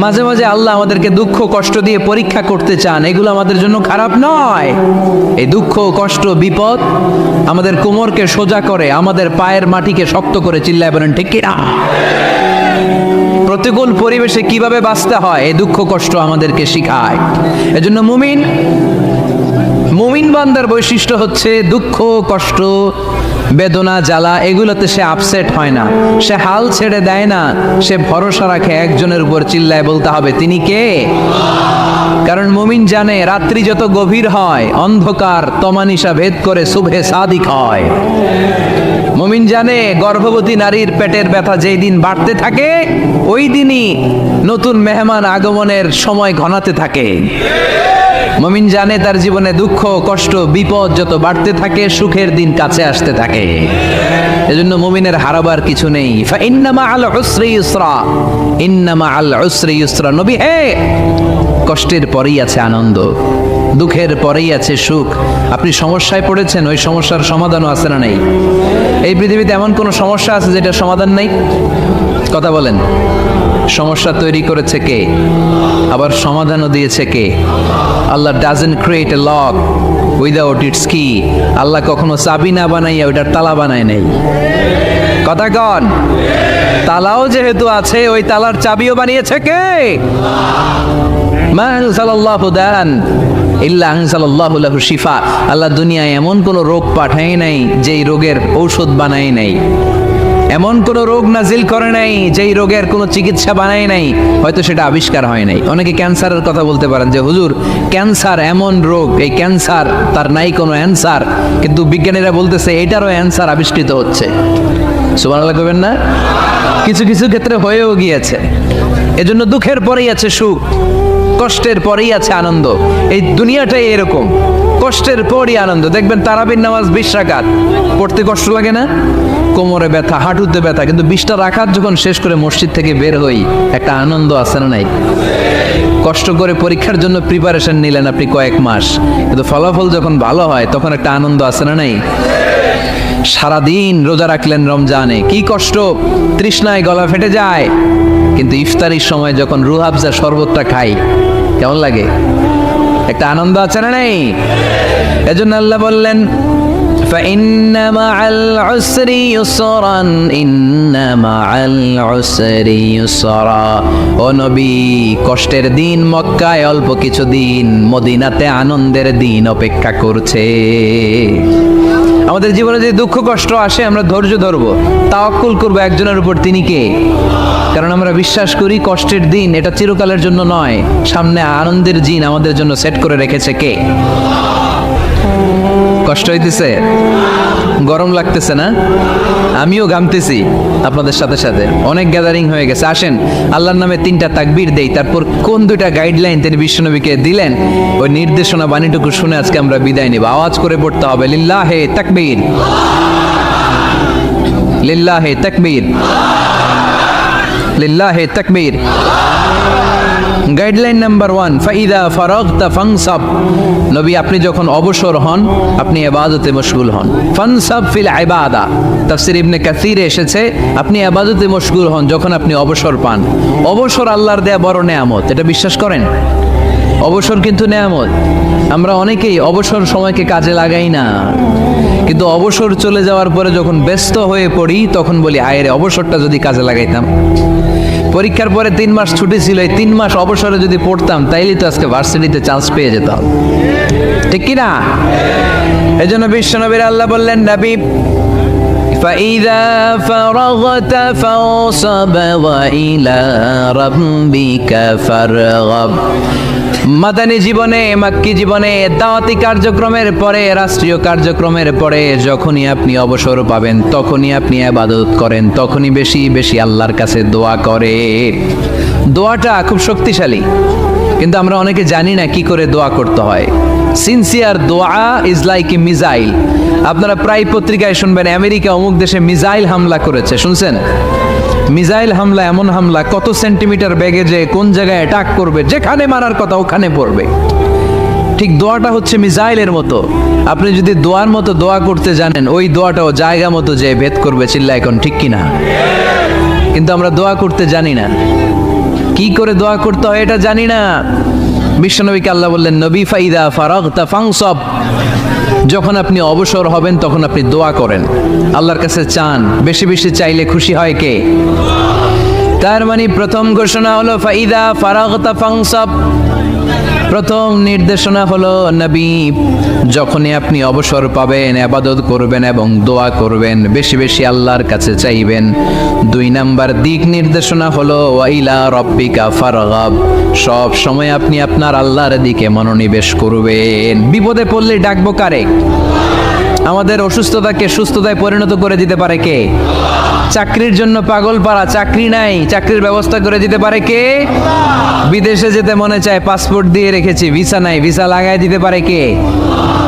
মাঝে মাঝে আল্লাহ আমাদেরকে দুঃখ কষ্ট দিয়ে পরীক্ষা করতে চান, এগুলো আমাদের জন্য খারাপ নয়। এই দুঃখ কষ্ট বিপদ আমাদের কোমরকে সোজা করে, আমাদের পায়ের মাটিকে শক্ত করে, চিল্লায় বলেন ঠিক কিনা? প্রতিকূল পরিবেশে কিভাবে বাঁচতে হয় এই দুঃখ কষ্ট আমাদেরকে শিখায়। এজন্য মুমিন বান্দার বৈশিষ্ট্য হচ্ছে দুঃখ কষ্ট বেদনা জ্বালা এগুলোতে সে আপসেট হয় না, সে হাল ছেড়ে দেয় না, সে ভরসা রাখে একজনের উপর, চিল্লায় বলতে হবে তিনি কে? কারণ মুমিন জানে রাত্রি যত গভীর হয় অন্ধকার তমানিসা ভেদ করে সুবহে সাদিক হয়। মুমিন জানে গর্ভবতী নারীর পেটের ব্যথা যেই দিন বাড়তে থাকে ওই দিনই নতুন মেহমান আগমনের সময় ঘনাতে থাকে। মুমিন জানে তার জীবনে দুঃখ কষ্ট বিপদ যত বাড়তে থাকে সুখের দিন কাছে আসতে থাকে। এজন্য মুমিনের হারাবার কিছু নেই। ফাইন্না মাআল উসরি ইউসরা, ইন্না মাআল উসরি ইউসরা। নবী হে, কষ্টের পরেই আছে আনন্দ, দুঃখের পরেই আছে সুখ। আপনি সমস্যায় পড়েছেন, ওই সমস্যার সমাধানও আছে না নেই? এই পৃথিবীতে এমন কোন সমস্যা আছে যেটার সমাধান নেই? কথা বলেন। সমস্যা তৈরি করেছে কে? আবার সমাধানও দিয়েছে কে? Allah doesn't create a lock without its key. Allah কখনো চাবি না বানাইয়া ওইটার তালা বানায় নাই। কথা কন। তালাও যেহেতু আছে ওই তালার চাবিও বানিয়েছে কে? মা আনজালাল্লাহু দান ইল্লা আনজালাল্লাহু লাহু শিফা। আল্লাহ দুনিয়ায় এমন কোন রোগ পাঠায় নাই যেই রোগের ঔষধ বানায় নাই, এমন কোন রোগ নাজিল করে নাই যেই রোগের কোনো চিকিৎসা বানায় নাই, হয়তো সেটা আবিষ্কার হয় নাই। অনেকে ক্যান্সারের কথা বলতে পারেন যে হুজুর ক্যান্সার এমন রোগ, এই ক্যান্সার তার নাই কোনো অ্যান্সার, কিন্তু বিজ্ঞানীরা বলতেছে এটারও অ্যান্সার আবিষ্কৃত হচ্ছে। সুবহানাল্লাহ কইবেন না? কিছু কিছু ক্ষেত্রে হয়েও গিয়েছে। এজন্য দুঃখের পরেই আছে সুখ, কষ্টের পরেই আছে আনন্দ। এই দুনিয়াটাই এরকম, কষ্টের পরই আনন্দ। দেখবেন তারাবির নামাজ 20 রাকাত পড়তে কষ্ট লাগে না? কোমরে ব্যথা, হাঁটুতে ব্যথা, কিন্তু 20টা রাকাত যখন শেষ করে মসজিদ থেকে বের হই একটা আনন্দ আছে না নাই? কষ্ট করে পরীক্ষার জন্য প্রিপারেশন নিলেন আপনি কয়েক মাস, কিন্তু ফলাফল যখন ভালো হয় তখন একটা আনন্দ আছে না নাই? সারাদিন রোজা রাখলেন রমজানে, কি কষ্ট, তৃষ্ণায় গলা ফেটে যায়, কিন্তু ইফতারির সময় যখন রুহ আফজা শরবতটা খাই কেমন লাগে? একটা আনন্দ আছে না নাই? এজন্য আল্লাহ বললেন فإن مع العسر يسرا إن مع العسر يسرا। ও নবী, কষ্টের দিন মক্কায় অল্প কিছু দিন, মদিনাতে আনন্দের দিন অপেক্ষা করছে। আমাদের জীবনে যে দুঃখ কষ্ট আসে আমরা ধৈর্য ধরবো, তাওয়াক্কুল করবো একজনের উপর, তিনি কে? কারণ আমরা বিশ্বাস করি কষ্টের দিন এটা চিরকালের জন্য নয়, সামনে আনন্দের দিন আমাদের জন্য সেট করে রেখেছে কে? কষ্ট হইতেছে, গরম লাগতেছে না? আমিও ঘামতেছি আপনাদের সাথে সাথে। অনেক গ্যাদারিং হয়ে গেছে, আসেন আল্লাহর নামে 3টা তাকবীর দেই, তারপর কোন 2টা গাইডলাইন তিনি বিশ্বনবীকে দিলেন ওই নির্দেশনা বাণীটুকু শুনে আজকে আমরা বিদায় নিব। আওয়াজ করে পড়তে হবে লিল্লাহে তাকবীর, লিল্লাহে তাকবীর, লিল্লাহে তাকবীর। গাইডলাইন নাম্বার 1, ফাইদা ফারাগতা ফানসাব। নবী আপনি যখন অবসর হন আপনি ইবাদতে মশগুল হন। ফানসাব ফিল ইবাদা, তাফসীর ইবনে কাসিরে এসেছে আপনি ইবাদতে মশগুল হন যখন আপনি অবসর পান। অবসর আল্লাহর দেয়া বড় নেয়ামত, এটা বিশ্বাস করেন? অবসর কিন্তু নেয়ামত। আমরা অনেকেই অবসর সময়কে কাজে লাগাই না, কিন্তু অবসর চলে যাওয়ার পরে যখন ব্যস্ত হয়ে পড়ি তখন বলি হায় রে, অবসরটা যদি কাজে লাগাইতাম। পরীক্ষার পরে 3 মাস ছুটি ছিল, এই 3 মাস অবসরে যদি পড়তাম তাইলে তো আজকে ভার্সিটিতে চান্স পেয়ে যেতাম, ঠিক কি না? এজন্য বিশ্বনবীর আল্লাহ বললেন নবী ফাইদা ফারাগতা ফাওসাব ওয়া ইলা রাব্বিকা ফারগাব। মাদানী জীবনে, মাক্কি জীবনে, দাওয়াতি কার্যক্রমের পরে, রাষ্ট্রীয় কার্যক্রমের পরে যখনই আপনি অবসর পাবেন তখনই আপনি ইবাদত করেন, তখনই বেশি বেশি আল্লাহর কাছে দোয়া করে। দোয়াটা খুব শক্তিশালী, কিন্তু আমরা অনেকে জানি না কি করে দোয়া করতে হয়। সিনসিয়ার দোয়া ইজ লাইক এ মিসাইল। আপনারা প্রায় পত্রিকায় শুনবেন আমেরিকা অমুক দেশে মিসাইল হামলা করেছে, শুনছেন? মিসাইল হামলা এমন হামলা কত সেন্টিমিটার বেগে যে কোন জায়গায় অ্যাটাক করবে, যেখানে মারার কথা ওখানে পড়বে। ঠিক দোয়াটা হচ্ছে মিসাইলের মতো। আপনি যদি দোয়ার মতো দোয়া করতে জানেন ওই দোয়াটাও জায়গা মতো যে ভেদ করবে, চিল্লা এখন ঠিক কিনা? কিন্তু আমরা দোয়া করতে জানি না। কি করে দোয়া করতে হয় এটা জানি না। বিশ্বনবীকে আল্লাহ বললেন, নবী ফাইদা ফারাগতা ফানসাব, যখন আপনি অবসর হবেন তখন আপনি দোয়া করেন, আল্লাহর কাছে চান। বেশি বেশি চাইলে খুশি হয় কে? তার মানে প্রথম ঘোষণা হলো ফাইদা ফারাগতা ফানসাব। প্রথম নির্দেশনা হলো নবী, যখনই আপনি অবসর পাবেন ইবাদত করবেন এবং দোয়া করবেন, বেশি বেশি আল্লাহর কাছে চাইবেন। 2 নাম্বার দিক নির্দেশনা হলো ওয়াইলা রব্বিকা ফারগাব, সব সময় আপনি আপনার আল্লাহর দিকে মনোনিবেশ করবেন। বিপদে পড়লে ডাকবো কারে? আমাদের অসুস্থতাকে সুস্থতায় পরিণত করে দিতে পারে কে? চাকরির জন্য পাগল পাড়া, চাকরি নাই, চাকরির ব্যবস্থা করে দিতে পারে কে? বিদেশে যেতে মনে চায়, পাসপোর্ট দিয়ে রেখেছি, ভিসা নাই, ভিসা লাগাই দিতে পারে কে?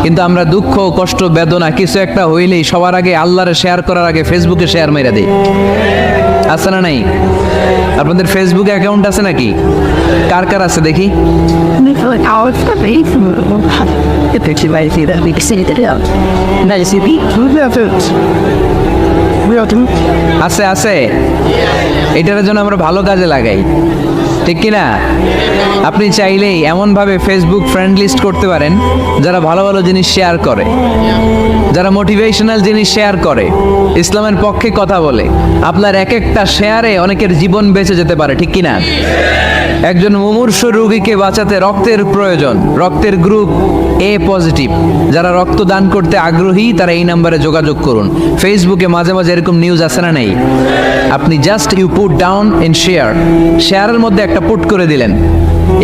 কিন্তু আমরা দুঃখ কষ্ট বেদনা কিছু একটা হইলেই সবার আগে আল্লাহরে শেয়ার করার আগে ফেসবুকে শেয়ার মেরে দিই। আছে না নাই? আপনাদের ফেসবুক অ্যাকাউন্ট আছে নাকি? কার কার আছে দেখি? আছে আছে, এটার জন্য আমরা ভালো কাজে লাগাই, ঠিক কিনা? আপনি চাইলেই এমনভাবে ফেসবুক ফ্রেন্ড লিস্ট করতে পারেন যারা ভালো ভালো জিনিস শেয়ার করে, যারা মোটিভেশনাল জিনিস শেয়ার করে, ইসলামের পক্ষে কথা বলে। আপনার এক একটা শেয়ারে অনেকের জীবন বেঁচে যেতে পারে, ঠিক কিনা? একজন মুমূর্ষ রোগীকে বাঁচাতে রক্তের প্রয়োজন, রক্তের গ্রুপ এ পজিটিভ। যারা রক্ত দান করতে আগ্রহী তারা এই নাম্বারে যোগাযোগ করুন। ফেসবুকে মাঝে মাঝে এরকম নিউজ আসে না নেই? আপনি just you put down in share, শেয়ারের মধ্যে একটা পুট করে দিলেন,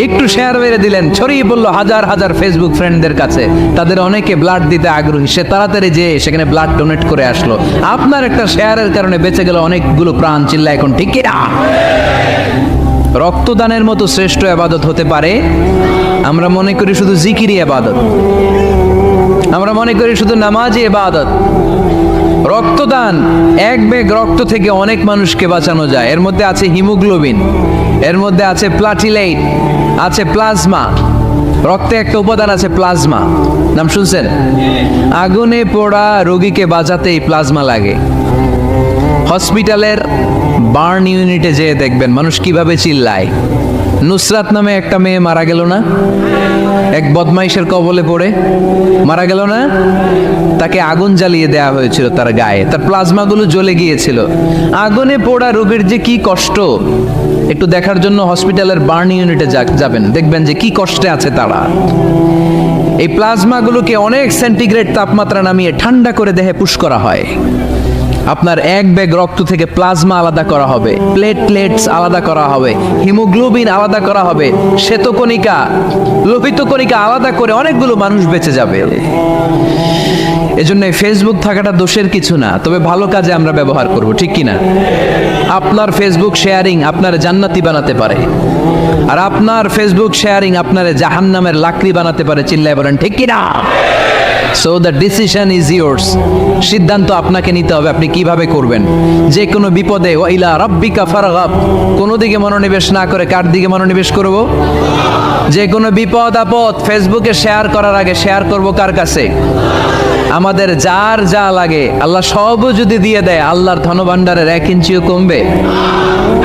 একটু শেয়ার মেরে দিলেন, ছড়িয়ে পড়লো হাজার হাজার ফেসবুক ফ্রেন্ডদের কাছে। তাদের অনেকে ব্লাড দিতে আগ্রহী, সে তাড়াতাড়ি যেয়ে সেখানে ব্লাড ডোনেট করে আসলো। আপনার একটা শেয়ারের কারণে বেঁচে গেল অনেকগুলো প্রাণ। চিল্লা এখন, ঠিক কিনা? রক্তদানের মতো শ্রেষ্ঠ ইবাদত হতে পারে? আমরা মনে করি শুধু জিকিরি ইবাদত, আমরা মনে করি শুধু নামাজি ইবাদত। রক্তদান, এক ব্যাগ রক্ত থেকে অনেক মানুষকে বাঁচানো যায়। এর মধ্যে আছে হিমোগ্লোবিন, এর মধ্যে আছে প্লাটিলেট, আছে প্লাজমা। রক্তে একটা উপাদান আছে প্লাজমা, নাম শুনছেন? আগুনে পোড়া রোগীকে বাঁচাতেই প্লাজমা লাগে। হসপিটালের বার্ন ইউনিটে যেয়ে দেখবেন মানুষ কিভাবে চিল্লায়। নুসরাত নামে একটা মেয়ে মারা গেল না? এক বদমাইশের কবলে পড়ে মারা গেল না? তাকে আগুন জ্বালিয়ে দেওয়া হয়েছিল তার গায়ে, তার প্লাজমাগুলো জ্বলে গিয়েছিল। আগুনে পোড়া রোগীর যে কি কষ্ট, একটু দেখার জন্য হসপিটালের বার্ন ইউনিটে যাবেন, দেখবেন যে কি কষ্টে আছে তারা। এই প্লাজমাগুলোকে অনেক সেন্টিগ্রেড তাপমাত্রা নামিয়ে ঠান্ডা করে দেহে পুশ করা হয়। আপনার এক ব্যাগ রক্ত থেকে প্লাজমা আলাদা করা হবে, প্লেটলেটস আলাদা করা হবে, হিমোগ্লোবিন আলাদা করা হবে, শ্বেতকণিকা, লোহিত কণিকা আলাদা করে অনেকগুলো মানুষ বেঁচে যাবে। এজন্য ফেসবুক থাকাটা দোষের কিছু না, তবে ভালো কাজে আমরা ব্যবহার করব, ঠিক কিনা? আপনার ফেসবুক শেয়ারিং আপনার জান্নাতি বানাতে পারে, আর আপনার ফেসবুক শেয়ারিং আপনার জাহান্নামের লাকড়ি বানাতে পারে। চিল্লায় বলেন, ঠিক কিনা? So the decision is yours. সিদ্ধান্ত আপনাকে নিতে হবে, আপনি কিভাবে করবেন। যে কোনো বিপদে ওয়াইলা রাব্বিকা ফারগাব, কোনো দিকে মনোনিবেশ না করে কার দিকে মনোনিবেশ করব? যে কোনো বিপদ আপদ ফেসবুকে শেয়ার করার আগে শেয়ার করব কার কাছে? আমাদের যার যা লাগে আল্লাহ সবও যদি দিয়ে দেয়, আল্লাহর ধনভাণ্ডারের 1 ইঞ্চিও কমবে?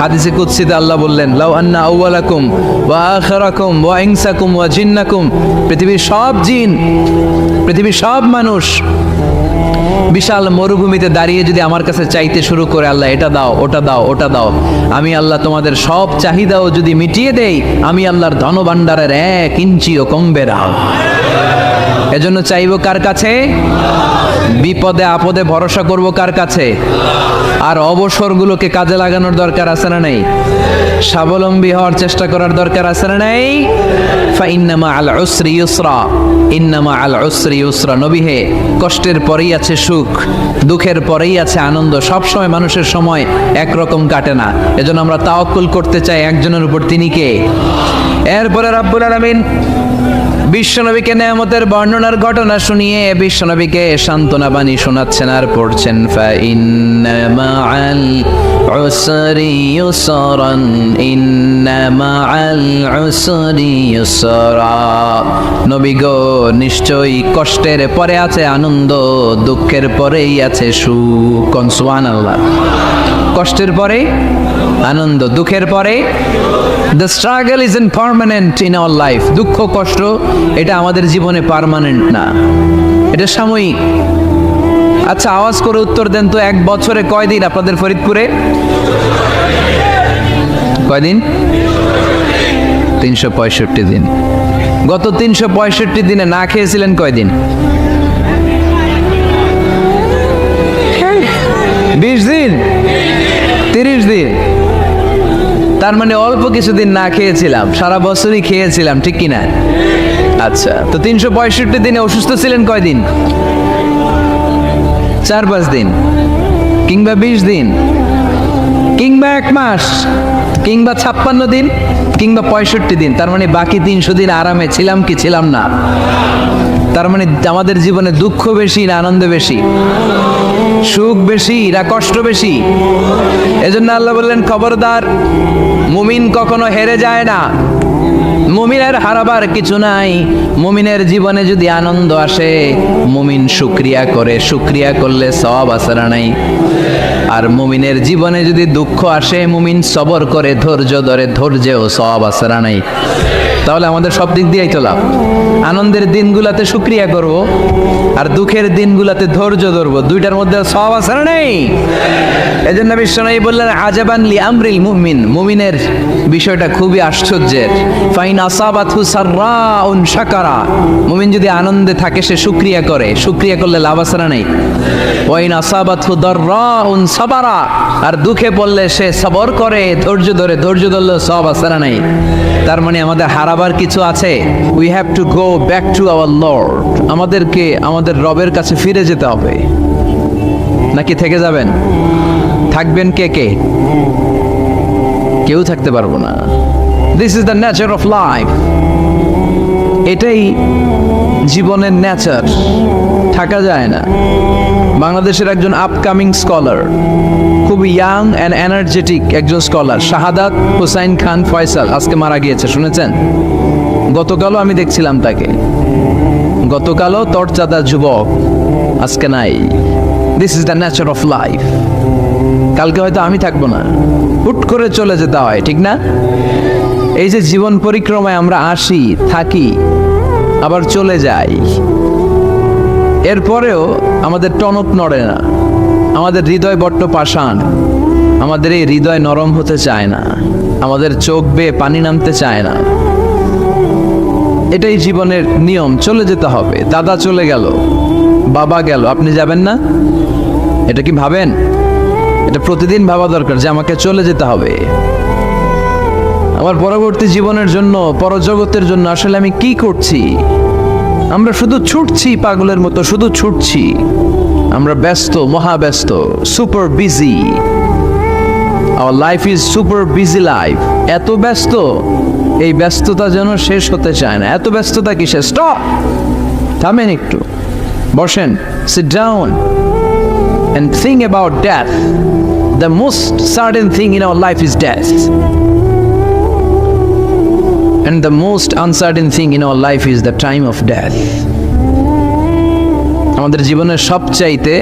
হাদিসে কুদসিতে আল্লাহ বললেন, লাউ আন্না আউওয়ালাকুম ওয়া আখিরাকুম ওয়া ইনসাকুম ওয়া জিন্নাকুম, পৃথিবীর সব জিন, পৃথিবীর সব মানুষ বিশাল মরুভূমিতে দাঁড়িয়ে যদি আমার কাছে চাইতে শুরু করে, আল্লাহ এটা দাও, ওটা দাও, ওটা দাও, আমি আল্লাহ তোমাদের সব চাহিদাও যদি মিটিয়ে দেই, আমি আল্লাহর ধনভাণ্ডারের 1 ইঞ্চিও কমবে না। এজন্য চাইবো কার কাছে? বিপদে আপদে ভরসা করব কার কাছে? আর অবসরগুলোকে কাজে লাগানোর দরকার আছে না নাই? স্বাবলম্বী হওয়ার চেষ্টা করার দরকার আছে না নাই? ফাইন্নামা আল উসরি ইউসরা, ইন্নামা আল উসরি ইউসরা। নবী হে, কষ্টের পরেই আছে সুখ, দুঃখের পরেই আছে আনন্দ। সব সময় মানুষের সময় একরকম কাটে না। এজন্য আমরা তাওয়াক্কুল করতে চাই একজনের উপর, তিনি কে? এরপরে রাব্বুল আলামিন বিশ্বনবীকে নেয়ামতের বর্ণনার ঘটনা শুনিয়ে বিশ্বনবীকে সান্ত্বনা বাণী শোনাচ্ছেন আর পড়ছেন ফাইন্না মাআল উসরি ইউসরান ইন্না মাআল উসরি ইউসরা। নবী গো, নিশ্চয়ই কষ্টের পরে আছে আনন্দ, দুঃখের পরেই আছে সুখ। সুবহানাল্লাহ। কষ্টের পরে আনন্দ, দুঃখের পরে the struggle isn't permanent in our life. দুঃখ কষ্ট এটা আমাদের জীবনে পার্মানেন্ট না, এটা সাময়িক। আচ্ছা, আওয়াজ করে উত্তর দেন তো, এক বছরে কয়দিন আপনাদের ফরিদপুরে? কয়দিন? 365 দিন। গত 365 দিনে না খেয়েছিলেন কয়দিন? 20 দিন, 30 দিন। তার মানে অল্প কিছুদিন না খেয়েছিলাম, সারা বছরই খেয়েছিলাম, ঠিক কিনা? আচ্ছা, তো 365 দিনে অসুস্থ ছিলেন কয়দিন? 4-5 দিন, কিংবা 20 দিন, কিংবা 1 মাস, কিংবা 56 দিন, কিংবা 65 দিন। তার মানে বাকি 300 দিন আরামে ছিলাম কি ছিলাম না? তার মানে আমাদের জীবনে দুঃখ বেশি না আনন্দ বেশি? সুখ বেশি না কষ্ট বেশি? এজন্য আল্লাহ বললেন, খবরদার, মুমিন কখনো হেরে যায় না, মুমিনের হারাবার কিছু নাই। মুমিনের জীবনে যদি আনন্দ আসে, মুমিন শুকরিয়া করে, শুকরিয়া করলে সওয়াব আছে না নাই? আর মুমিনের জীবনে যদি দুঃখ আসে, মুমিন সবর করে, ধৈর্য ধরে, ধৈর্যেও সওয়াব আছে না নাই? তাহলে আমাদের সব দিক দিয়েই তো লাভ। আনন্দের দিনগুলাতে শুকরিয়া করব, আর দুঃখের দিনগুলাতে ধৈর্য ধরবো, দুইটার মধ্যে সওয়াব আছে না নেই? এজন্য বিশ্বনবী বললেন, আজাবান লি আমরিল মুমিন, মুমিনের বিষয়টা খুবই আশ্চর্যের। ফাইন আসাবাতহু সাররাউন শাকারা, মুমিন যদি আনন্দে থাকে সে শুকরিয়া করে, শুকরিয়া করলে লাভ আছে না নেই? ওয়াইন আসাবাতহু দাররাউন সাবারা, আর দুঃখে পড়লে সে সবর করে, ধৈর্য ধরে, ধৈর্য ধরলে সওয়াব আছে না নেই? তার মানে আমাদের হারাবার কিছু আছে। We have to go back to our Lord. আমাদেরকে আমাদের রবের কাছে ফিরে যেতে হবে। নাকি থেকে যাবেন? থাকবেন কে কে? কেউ থাকতে পারবো না। This is the nature of life. এটাই জীবনের নেচার, থাকা যায় না। বাংলাদেশের একজন আপকামিং স্কলার, খুব ইয়াং অ্যান্ড এনার্জেটিক একজন স্কলার, শাহাদাত হুসাইন খান ফয়সাল, আজকে মারা গিয়েছে, শুনেছেন? গতকালও আমি দেখছিলাম তাকে, গতকালও তরচাদা যুবক, আজকে নাই। This is the nature of life. কালকে হয়তো আমি থাকবো না, হুট করে চলে যেতে হয়, ঠিক না? এই যে জীবন পরিক্রমায় আমরা আসি, থাকি, আবার চলে যাই, এরপরেও আমাদের টনক নড়ে না, আমাদের হৃদয় বড্ড পাষাণ, আমাদের এই হৃদয় নরম হতে চায় না, আমাদের চোখ বেয়ে পানি নামতে চায় না। এটাই জীবনের নিয়ম, চলে যেতে হবে। দাদা চলে গেল, বাবা গেল, আপনি যাবেন না? এটা কি ভাবেন? এটা প্রতিদিন ভাবা দরকার যে আমাকে চলে যেতে হবে। আমার পরবর্তী জীবনের জন্য, পরজগতের জন্য আসলে আমি কি করছি? আমরা শুধু ছুটছি, পাগলের মতো শুধু ছুটছি। আমরা ব্যস্ত, মহাব্যস্ত, super busy. Our life is super busy life. এত ব্যস্ত, এই ব্যস্ততা যেন শেষ হতে চায় না। এত ব্যস্ততা কিসে? স্টপ, থামেন একটু, বসেন, sit down and think about death. The most certain thing in our life is death, and the most uncertain thing in our life is the time of death. আমাদের জীবনের সবচাইতে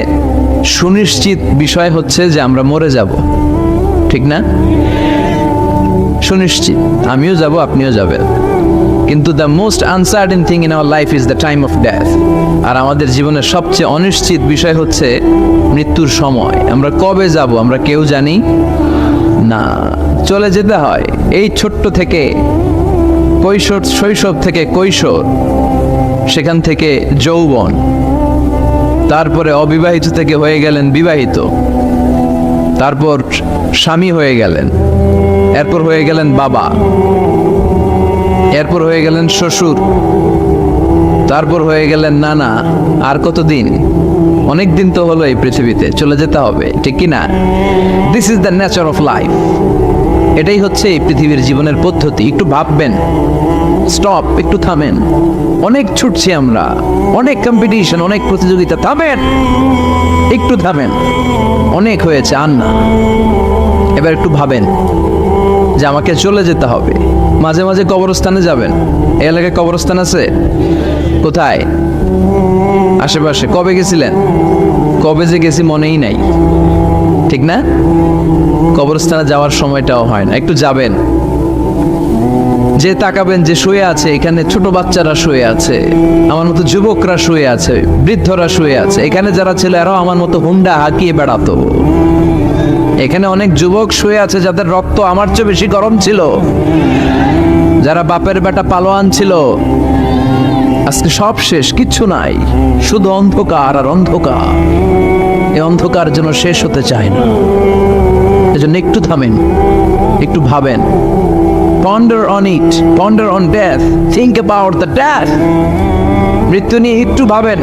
সুনিশ্চিত বিষয় হচ্ছে যে আমরা মরে যাব, ঠিক না? সুনিশ্চিত, আমিও যাব, আপনিও যাবেন। কিন্তু the most uncertain thing in our life is the time of death. আর আমাদের জীবনের সবচেয়ে অনিশ্চিত বিষয় হচ্ছে মৃত্যুর সময়। আমরা কবে যাব আমরা কেউ জানি না। চলে যেতে হয় এই ছোট্ট থেকে, শৈশব থেকে কৈশোর, সেখান থেকে যৌবন, তারপরে অবিবাহিত থেকে হয়ে গেলেন বিবাহিত, তারপর স্বামী হয়ে গেলেন, এরপর হয়ে গেলেন বাবা, এরপর হয়ে গেলেন শ্বশুর, তারপর হয়ে গেলেন নানা। আর কতদিন? অনেক দিন তো হলো এই পৃথিবীতে, চলে যেতে হবে, ঠিক কি না? This is the nature of life. এটাই হচ্ছে এই পৃথিবীর জীবনের পদ্ধতি। একটু ভাববেন, স্টপ, একটু থামেন। অনেক ছুটছি আমরা, অনেক কম্পিটিশন, অনেক প্রতিযোগিতা, থামেন, একটু থামেন, অনেক হয়েছে, আর না। এবার একটু ভাবেন যে আমাকে চলে যেতে হবে। মাঝে মাঝে কবরস্থানে যাবেন। এই এলাকায় কবরস্থান আছে? কোথায়? আশেপাশে। কবে গেছিলেন? কবে যে গেছি মনেই নাই, ঠিক না? কবরস্থানে যাওয়ার সময়টাও হয় না। একটু যাবেন, যে তাকাবেন যে শুয়ে আছে, এখানে ছোট বাচ্চারা শুয়ে আছে, আমার মতো যুবকরা শুয়ে আছে, বৃদ্ধরা শুয়ে আছে। এখানে যারা ছিল এরাও আমার মতো হুন্ডা হাঁকিয়ে বেড়াতো। এখানে অনেক যুবক শুয়ে আছে যাদের রক্ত আমার চেয়ে বেশি গরম ছিল, যারা বাপের বেটা পালোয়ান ছিল। আজকে সব শেষ, কিচ্ছু নাই, শুধু অন্ধকার আর অন্ধকার। এই অন্ধকার যেন শেষ হতে চায় না। এজন্য একটু থামেন, একটু ভাবেন। Ponder on it, ponder on death, think about the death. মৃত্যু নিয়ে একটু ভাবেন।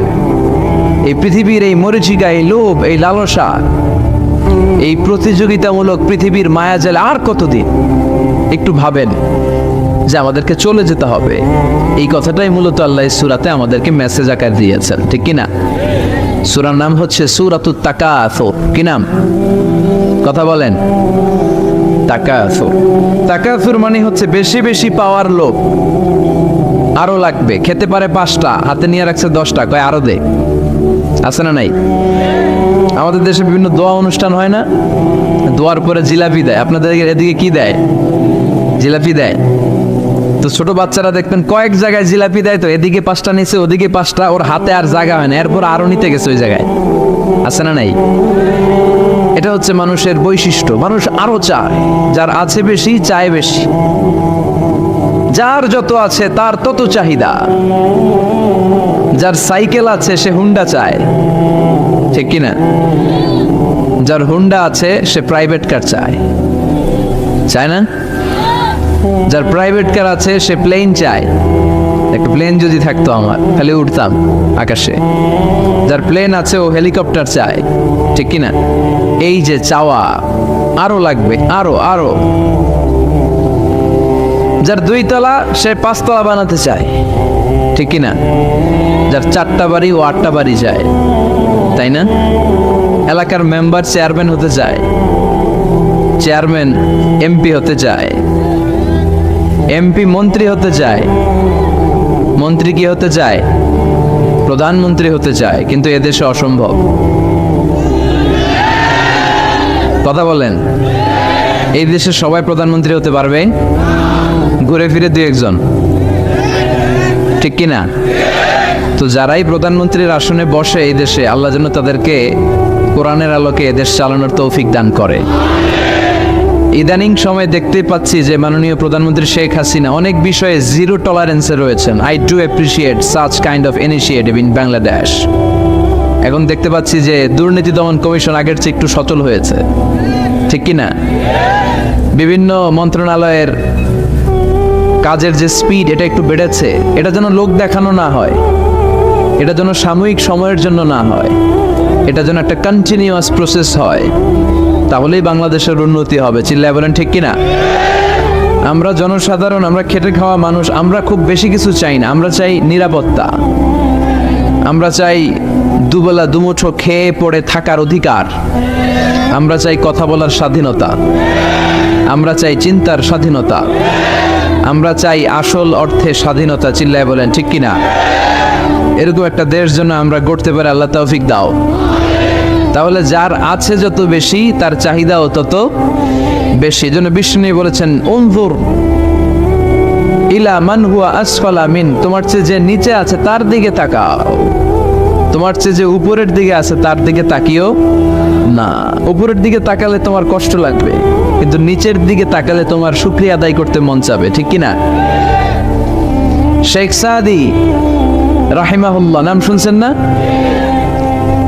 এই পৃথিবীর এই মরীচিকা, এই লোভ, এই লালসা, এই প্রতিযোগিতামূলক পৃথিবীর মায়াজালে আর কতদিন? একটু ভাবেন যে আমাদেরকে চলে যেতে হবে। এই কথাটাই মূলত আল্লাহ সূরাতে আমাদেরকে মেসেজ আকার দিয়েছেন, ঠিক কিনা? সূরার নাম হচ্ছে সূরাতুত তাকাসুর। কি নাম? কথা বলেন। তাকাসুর। তাকাসুর মানে হচ্ছে বেশি বেশি পাওয়ার লোভ। আরো লাগবে, খেতে পারে 5টা, হাতে নিয়ে রাখছে 10টা, কয় আরো দে। আছে না নাই? আমাদের দেশে বিভিন্ন দোয়া অনুষ্ঠান হয় না? দোয়ার পরে জিলাপি দেয়। আপনাদের এদিকে কি দেয়? জিলাপি দেয়। তো ছোট বাচ্চারা দেখবেন কয়েক জায়গায় জিলাপি দেয়, তো এদিকে 5টা নিচে, ওদিকে 5টা, ওর হাতে আর জায়গা হয় না, এরপর আরো নিতে গেছে ওই জায়গায়। আছে না নাই? এটা হচ্ছে মানুষের বৈশিষ্ট্য। মানুষ আরো চায়, যার আছে বেশি চায় বেশি। যার যত আছে তার তত চাহিদা। যার সাইকেল আছে সে হুন্ডা চায়, ঠিক কিনা? যার হুন্ডা আছে সে প্রাইভেট কার চায়, চায় না? যার প্রাইভেট কার আছে সে প্লেন চায়। একটা প্লেন যদি থাকতো আমার, খালি উঠতাম আকাশে। যার প্লেন আছে ও হেলিকপ্টার চায়, ঠিক কিনা? এই যে চাওয়া, আরো লাগবে, আরো আরো। যার 2 তলা সে 5 তলা বানাতে চায়, ঠিক কিনা? যার 4টা বাড়ি ও 8টা বাড়ি চায়, তাই না? এলাকার মেম্বার চেয়ারম্যান হতে চায়, চেয়ারম্যান এমপি হতে চায়, এমপি মন্ত্রী হতে চায়, মন্ত্রী কি হতে চায়? প্রধানমন্ত্রী হতে চায়। কিন্তু এদেশে অসম্ভব। কথা বলেন। এই দেশে সবাই প্রধানমন্ত্রী হতে পারবে? ঘুরে ফিরে 2-1 জন, ঠিক কিনা? তো যারাই প্রধানমন্ত্রীর আসনে বসে এই দেশে, আল্লাহ যেন তাদেরকে কোরআনের আলোকে এদেশ চালানোর তৌফিক দান করে। ইদানিং সময় দেখতে পাচ্ছি যে মাননীয় প্রধানমন্ত্রী শেখ হাসিনা অনেক বিষয়ে জিরো টলারেন্সে রয়েছেন। I do appreciate such kind of initiative in Bangladesh. এখন দেখতে পাচ্ছি যে দুর্নীতি দমন কমিশন আগের চেয়ে একটু সচল হয়েছে, ঠিক কিনা? বিভিন্ন মন্ত্রণালয়ের কাজের যে স্পিড, এটা একটু বেড়েছে। এটা যেন লোক দেখানো না হয়, এটা যেন সাময়িক সময়ের জন্য না হয়, এটা যেন একটা কন্টিনিউয়াস প্রসেস হয়। তাহলেই বাংলাদেশের উন্নতি হবে। চিল্লায় বলেন, ঠিক কিনা? আমরা জনসাধারণ, আমরা খেটে খাওয়া মানুষ, আমরা খুব বেশি কিছু চাই না। আমরা চাই নিরাপত্তা, আমরা চাই দুবেলা দুমুঠো খেয়ে পড়ে থাকার অধিকার, আমরা চাই কথা বলার স্বাধীনতা, আমরা চাই চিন্তার স্বাধীনতা, আমরা চাই আসল অর্থে স্বাধীনতা। চিল্লায় বলেন, ঠিক কিনা? এরকম একটা দেশ যেন আমরা গড়তে পারি, আল্লাহ তৌফিক দাও। তাহলে যার আছে যত বেশি, তার চাহিদাও তত বেশি। এজন্য বিষ্ণু বলেছেন, উনজুর ইলা মান হুয়া আসফালা মিন, তোমার চেয়ে যে নিচে আছে তার দিকে তাকাও, তোমার চেয়ে যে উপরের দিকে আছে তার দিকে তাকিও না। উপরের দিকে তাকালে তোমার কষ্ট লাগবে, কিন্তু নিচের দিকে তাকালে তোমার শুকরিয়া আদায় করতে মন চাবে, ঠিক কিনা? শেখ সাদি রাহিমাহুল্লাহ নাম শুনছেন না?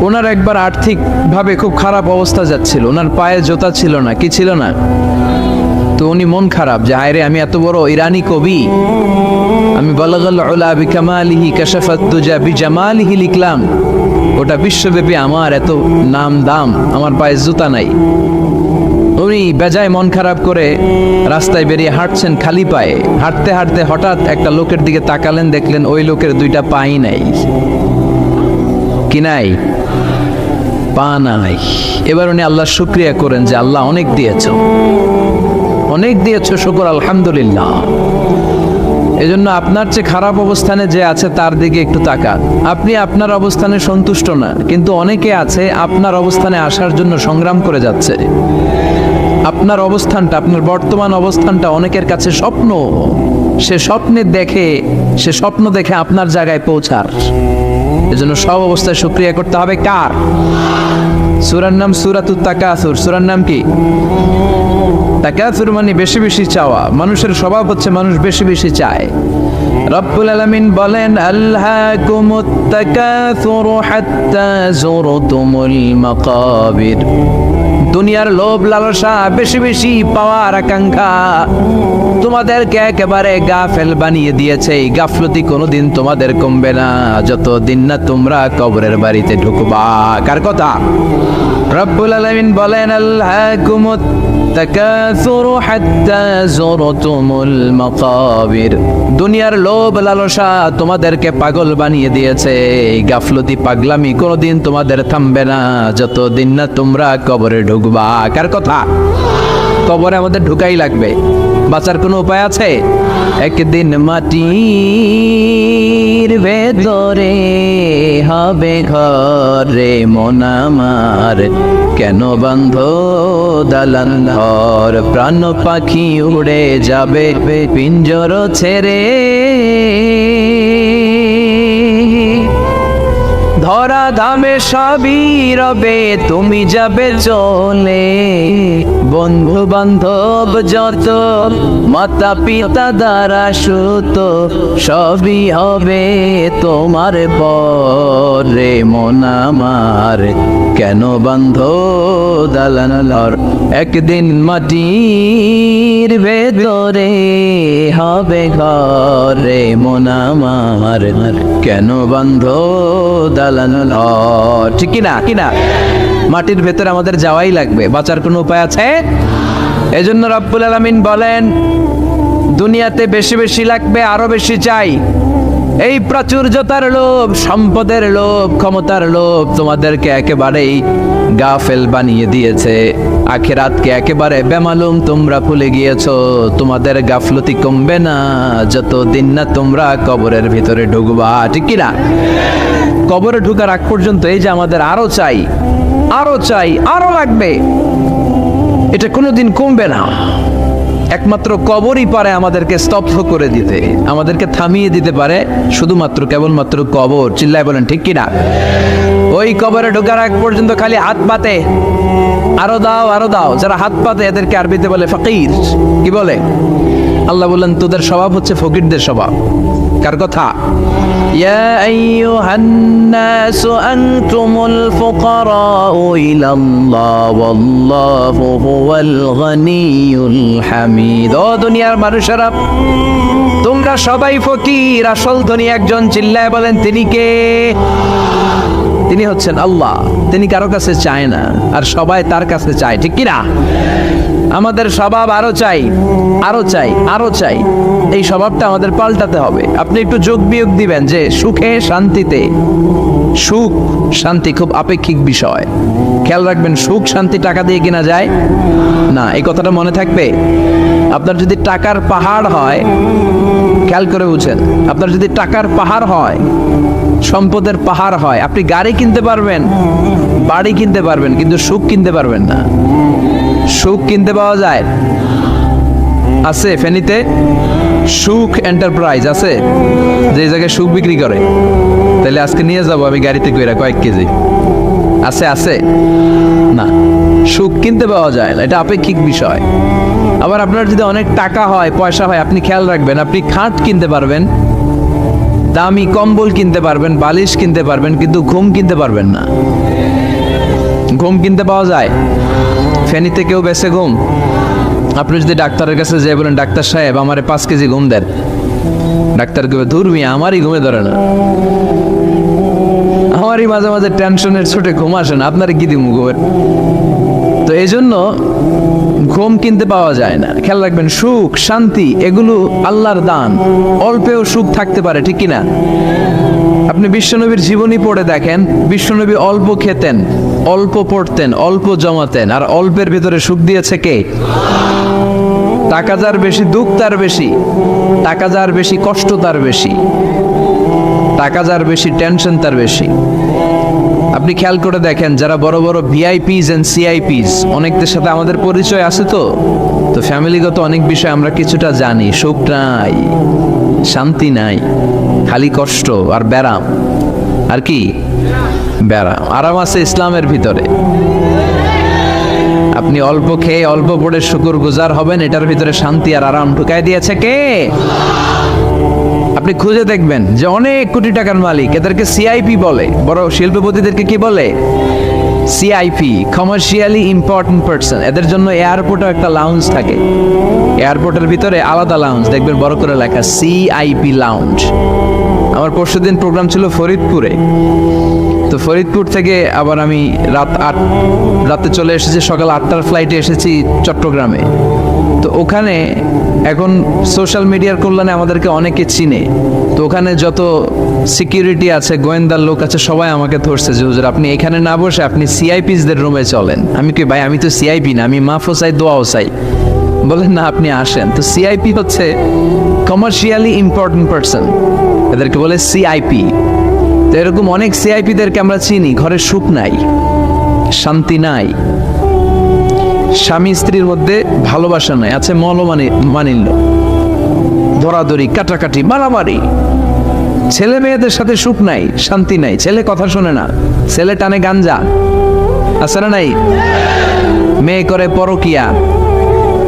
ওনার একবার আর্থিক ভাবে খুব খারাপ অবস্থা যাচ্ছিল, ওনার পায়ে জোতা ছিল না, কি ছিল না? তো উনি মন খারাপ যে হায়রে, আমি এত বড় ইরানি কবি, আমি বালাগাল উলা বিকামালিহি কাশাফাত দুজা বিজামালিহি লিখলাম, ওটা বিশ্বব্যাপী আমার এত নাম দাম, আমার পায়ে জুতা নাই। উনি বেজায় মন খারাপ করে রাস্তায় বেরিয়ে হাঁটছেন খালি পায়ে। হাঁটতে হাঁটতে হঠাৎ একটা লোকের দিকে তাকালেন, দেখলেন ওই লোকের দুইটা পাই নাই। কি নাই? পা নাই। এবার উনি আল্লাহর শুকরিয়া করেন যে আল্লাহ অনেক দিয়েছো, অনেক দিয়েছো, শুকর আলহামদুলিল্লাহ। এজন্য আপনার চেয়ে খারাপ অবস্থানে যে আছে তার দিকে একটু তাকান। আপনি আপনার অবস্থানে সন্তুষ্ট না, কিন্তু অনেকে আছে আপনার অবস্থানে আসার জন্য সংগ্রাম করে যাচ্ছে। আপনার অবস্থানটা, আপনার বর্তমান অবস্থানটা অনেকের কাছে স্বপ্ন। সে স্বপ্ন দেখে আপনার জায়গায় পৌঁছার। এজন্য সব অবস্থায় শুকরিয়া করতে হবে। কার? সূরার নাম সূরাতুত তাকাসুর। সূরার নাম কি? তাকাসুর মানে বেশি বেশি চাওয়া। মানুষের স্বভাব হচ্ছে মানুষ বেশি বেশি চায়। রব্বুল আলামিন বলেন, আলহাকুমুত তাকাসুর হাত্তা যুরতুমুল মাকাবির। দুনিয়ার লোভ লালসা, বেশি বেশি পাওয়ার আকাঙ্ক্ষা তোমাদেরকে একেবারে গাফেল বানিয়ে দিয়েছে। এই গাফলতি কোনোদিন তোমাদের কমবে না যতদিন না তোমরা কবরের বাড়িতে ঢুকবা। কার কথা? রব্বুল আলামিন বলেন, আলহাকুমুত তাকাসুর হাত্তা যুরতুমুল মাকাবির। দুনিয়ার লোভ লালসা তোমাদেরকে পাগল বানিয়ে দিয়েছে। এই গাফলতি পাগলামি কোনোদিন তোমাদের থামবে না যতদিন না তোমরা কবরে ঢুকবা। কার কথা? কবরে আমাদের ঢুকাই লাগবে। বাঁচার কোনো উপায় আছে? একদিন মাটির ভেতরে হবে ঘরে মন আমার, কেন বন্ধ দালান ঘর? প্রাণ পাখি উড়ে যাবে পিঞ্জর ছেড়ে, ধরা ধামে সবই রবে তুমি যাবে চলে। বন্ধু বান্ধব যত, মাতা পিতা দ্বারা সুত, সবই হবে তোমার পরে মন আমার, কেন বন্ধ দালান ঘর? একদিন মাটির ভেতরে হবে ঘরে মন আমার, কেন বন্ধ দালান ঘর? ঠিক কিনা? কিনা? মাটির ভেতরে আমাদের যাওয়াই লাগবে। বাঁচার কোনো উপায় আছে? এজন্য রব্বুল আলামিন বলেন, দুনিয়াতে বেশি বেশি লাগবে, আরো বেশি চাই। এই প্রাচুর্যতার লোভ, সম্পদের লোভ, ক্ষমতার লোভ তোমাদেরকে একেবারেই গাফেল বানিয়ে দিয়েছে। আখিরাতকে একেবারে বেমালুম তোমরা ভুলে গিয়েছো। তোমাদের গাফলতি কমবে না যতদিন না তোমরা কবরের ভিতরে ঢুকবা। ঠিক কিনা? কবরে ঢুকার আগ পর্যন্ত এই যে আমাদের আরো চাই, আরো চাই, আরো লাগবে, এটা কোনোদিন কমবে না। একমাত্র কবরই পারে আমাদেরকে স্তব্ধ করে দিতে, আমাদেরকে থামিয়ে দিতে পারে শুধুমাত্র কেবলমাত্র কবর। চিল্লায় বলেন ঠিক কিনা? ওই কবরে ঢোকার আগ পর্যন্ত খালি হাত পাতে, আরো দাও, আরো দাও। যারা হাত পাতে এদেরকে আরবিতে বলে ফকির। কি বলে? আল্লাহ বললেন, তোদের স্বভাব হচ্ছে ফকিরদের স্বভাব। কার কথা? ইয়া আইয়ুহান নাসু আনতুমুল ফুকারাউ ইলাল্লাহ ওয়াল্লাহু হুয়াল গনিয়ুল হামিদ। ও দুনিয়ার মানুষেরা, তোমরা সবাই ফকির, আসল ধনী একজন। চিল্লায় বলেন তিনি কে? তিনি হচ্ছেন আল্লাহ। তিনি কারো কাছে চায় না, আর সবাই তার কাছে চায়। ঠিক কিনা? আমাদের স্বভাব আরো চাই, আরো চাই, আরো চাই। এই স্বভাবটা আমাদের পাল্টাতে হবে। আপনি একটু যোগ বিয়োগ দিবেন যে সুখে শান্তিতে, সুখ শান্তি খুব আপেক্ষিক বিষয়। খেয়াল রাখবেন, সুখ শান্তি টাকা দিয়ে কেনা যায় না। এই কথাটা মনে থাকবে। আপনার যদি টাকার পাহাড় হয়, খেয়াল করে বুঝেন, আপনার যদি টাকার পাহাড় হয়, সম্পদের পাহাড় হয়, আপনি গাড়ি কিনতে পারবেন, বাড়ি কিনতে পারবেন, কিন্তু সুখ কিনতে পারবেন না। সুখ কিনতে পাওয়া যায়? আছে ফেনীতে সুখ এন্টারপ্রাইজ আছে, যে জায়গায় সুখ বিক্রি করে। তাহলে আজকে নিয়ে যাব আমি গাড়িতে কইরা কয়েক কেজি। আছে? আছে না। সুখ কিনতে পাওয়া যায় না, এটা আপেক্ষিক বিষয়। আবার আপনার যদি অনেক টাকা হয়, পয়সা হয়, আপনি খেয়াল রাখবেন, আপনি খাট কিনতে পারবেন, দামি কম্বল কিনতে পারবেন, বালিশ কিনতে পারবেন, কিন্তু ঘুম কিনতে পারবেন না। ঘুম কিনতে পাওয়া যায়? ফেনীতে কেউ বেছে ঘুম? আপনি যদি ডাক্তারের কাছে যেয়ে বলেন, ডাক্তার সাহেব আমারে 5 কেজি ঘুম দেন, ডাক্তার কবে, ধুর মিয়া আমারই ঘুমে ধরে না, আমারই মাঝে মাঝে টেনশনের ছোটে ঘুম আসে না, আপনার কি দিব ঘুমের? তো এই জন্য ঘুম কিনতে পাওয়া যায় না। খেয়াল রাখবেন, সুখ শান্তি এগুলো আল্লাহর দান। অল্পেও সুখ থাকতে পারে, ঠিক কিনা? আপনি বিশ্বনবীর জীবনী পড়ে দেখেন, বিশ্বনবী অল্প খেতেন, অল্প পড়তেন, অল্প জমাতেন, আর অল্পের ভিতরে সুখ দিয়েছে কে? টাকা যার বেশি দুঃখ তার বেশি, টাকা যার বেশি কষ্ট তার বেশি, টাকা যার বেশি টেনশন তার বেশি। আপনি খেয়াল করে দেখেন, যারা বড় বড় ভিআইপিস এন্ড সিআইপিস, অনেকদের সাথে আমাদের পরিচয় আছে, তো ফ্যামিলিগত অনেক বিষয় আমরা কিছুটা জানি। সুখ নাই, শান্তি নাই, খালি কষ্ট আর ব্যারাম। আর কি ব্যারাম? আরাম আছে ইসলামের ভিতরে। আপনি অল্প খেয়ে অল্প পড়ে শুকর গুজার হবেন, এটার ভিতরে শান্তি আর আরাম ঢুকাই দিয়েছে কে? আপনি খুঁজে দেখবেন যে অনেক কোটি টাকার মালিক, এদেরকে সিআইপি বলে। বড় শিল্পপতিদেরকে কি বলে? CIP, commercially important person. এদের জন্য এয়ারপোর্টে একটা লাউঞ্জ থাকে, এয়ারপোর্টের ভিতরে আলাদা লাউঞ্জ, দেখবেন বড় করে লেখা সিআইপি লাউঞ্জ। আমার পরশুদিন প্রোগ্রাম ছিল ফরিদপুরে, তো ফরিদপুর থেকে আবার আমি রাতে চলে এসেছি, সকাল 8টার ফ্লাইটে এসেছি চট্টগ্রামে। তো ওখানে এখন সোশ্যাল মিডিয়ার কল্যাণে আমাদেরকে অনেকে চিনে, তো ওখানে যত সিকিউরিটি আছে, গোয়েন্দার লোক আছে, সবাই আমাকে ধরছে যে হুজুর আপনি এখানে না বসে আপনি সিআইপিসদের রুমে চলেন। আমি কি ভাই, আমি তো সিআইপি না, আমি মাফও চাই দোয়াও চাই। বলেন না, আপনি আসেন। তো সিআইপি হচ্ছে কমার্শিয়ালি ইম্পর্টেন্ট পারসন, এদেরকে বলে সিআইপি। তো এরকম অনেক সিআইপিদেরকে আমরা চিনি, ঘরে সুখ নাই, শান্তি নাই, স্বামী স্ত্রীর মধ্যে ভালোবাসা নাই, আছে মানিল্য, ধরাধরি, কাটাকাটি, মারামারি। ছেলে মেয়েদের সাথে সুখ নাই, শান্তি নাই, ছেলে কথা শোনে না, ছেলে টানে গাঞ্জা, আছে না নাই? মেয়ে করে পরকিয়া,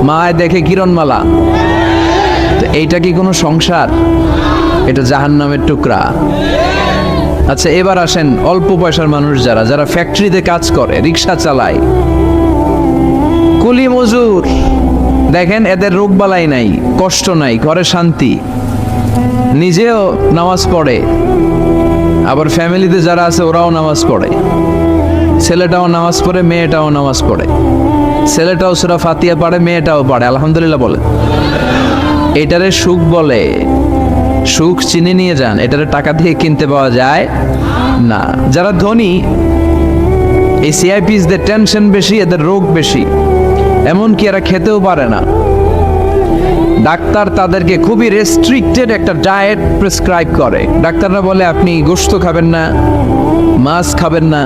মায় দেখে কিরণমালা। তো এইটা কি কোনো সংসার? এটা জাহান্নামের টুকরা। আচ্ছা, এবার আসেন অল্প পয়সার মানুষ, যারা ফ্যাক্টরিতে কাজ করে, রিক্সা চালায়, কুলি মজুর, দেখেন এদের রোগ বালাই নাই, কষ্ট নাই, ঘরে শান্তি, নিজেও নামাজ পড়ে, আবার ফ্যামিলিতে যারা আছে ওরাও নামাজ পড়ে, ছেলেটাও নামাজ পড়ে, মেয়েটাও নামাজ পড়ে, ছেলেটাও সূরা ফাতিহা পড়ে, মেয়েটাও পড়ে, আলহামদুলিল্লাহ বলে। এটারে সুখ বলে। সুখ চিনে নিয়ে যান, এটারে টাকা দিয়ে কিনতে পাওয়া যায় না। যারা ধনী, এই সিআইপিসদের টেনশন বেশি, এদের রোগ বেশি, এমনকি এরা খেতেও পারে না। ডাক্তার তাদেরকে খুবই রেস্ট্রিক্টেড একটা ডায়েট প্রেসক্রাইব করে। ডাক্তাররা বলে আপনি গোশত খাবেন না, মাছ খাবেন না,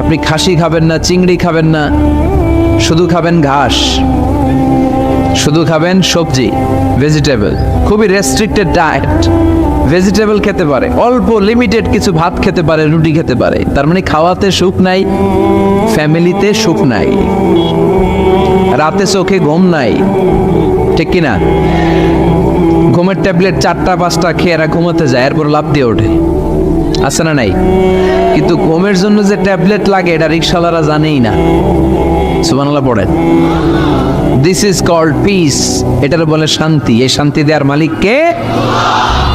আপনি খাসি খাবেন না, চিংড়ি খাবেন না, শুধু খাবেন ঘাস, শুধু খাবেন সবজি, ভেজিটেবল। খুবই রেস্ট্রিক্টেড ডায়েট। ভেজিটেবল খেতে পারে, অল্প লিমিটেড কিছু ভাত খেতে পারে, রুটি খেতে পারে। তার মানে খাওয়াতে সুখ নাই, ফ্যামিলিতে সুখ নাই, রাতে চোখে ঘুম নাই, ঠিক কিনা? ঘুমের ট্যাবলেট 4টা-5টা খেয়ে এরা ঘুমাতে যায়, এরপর লাফ দিয়ে ওঠে, আছে না নাই? কিন্তু ঘুমের জন্য যে ট্যাবলেট লাগে এটা রিক্সাওয়ালারা জানেই না। সুবহানাল্লাহ পড়েন। দিস ইজ কল্ড পিস, এটার বলে শান্তি। এই শান্তি দেওয়ার মালিক কে?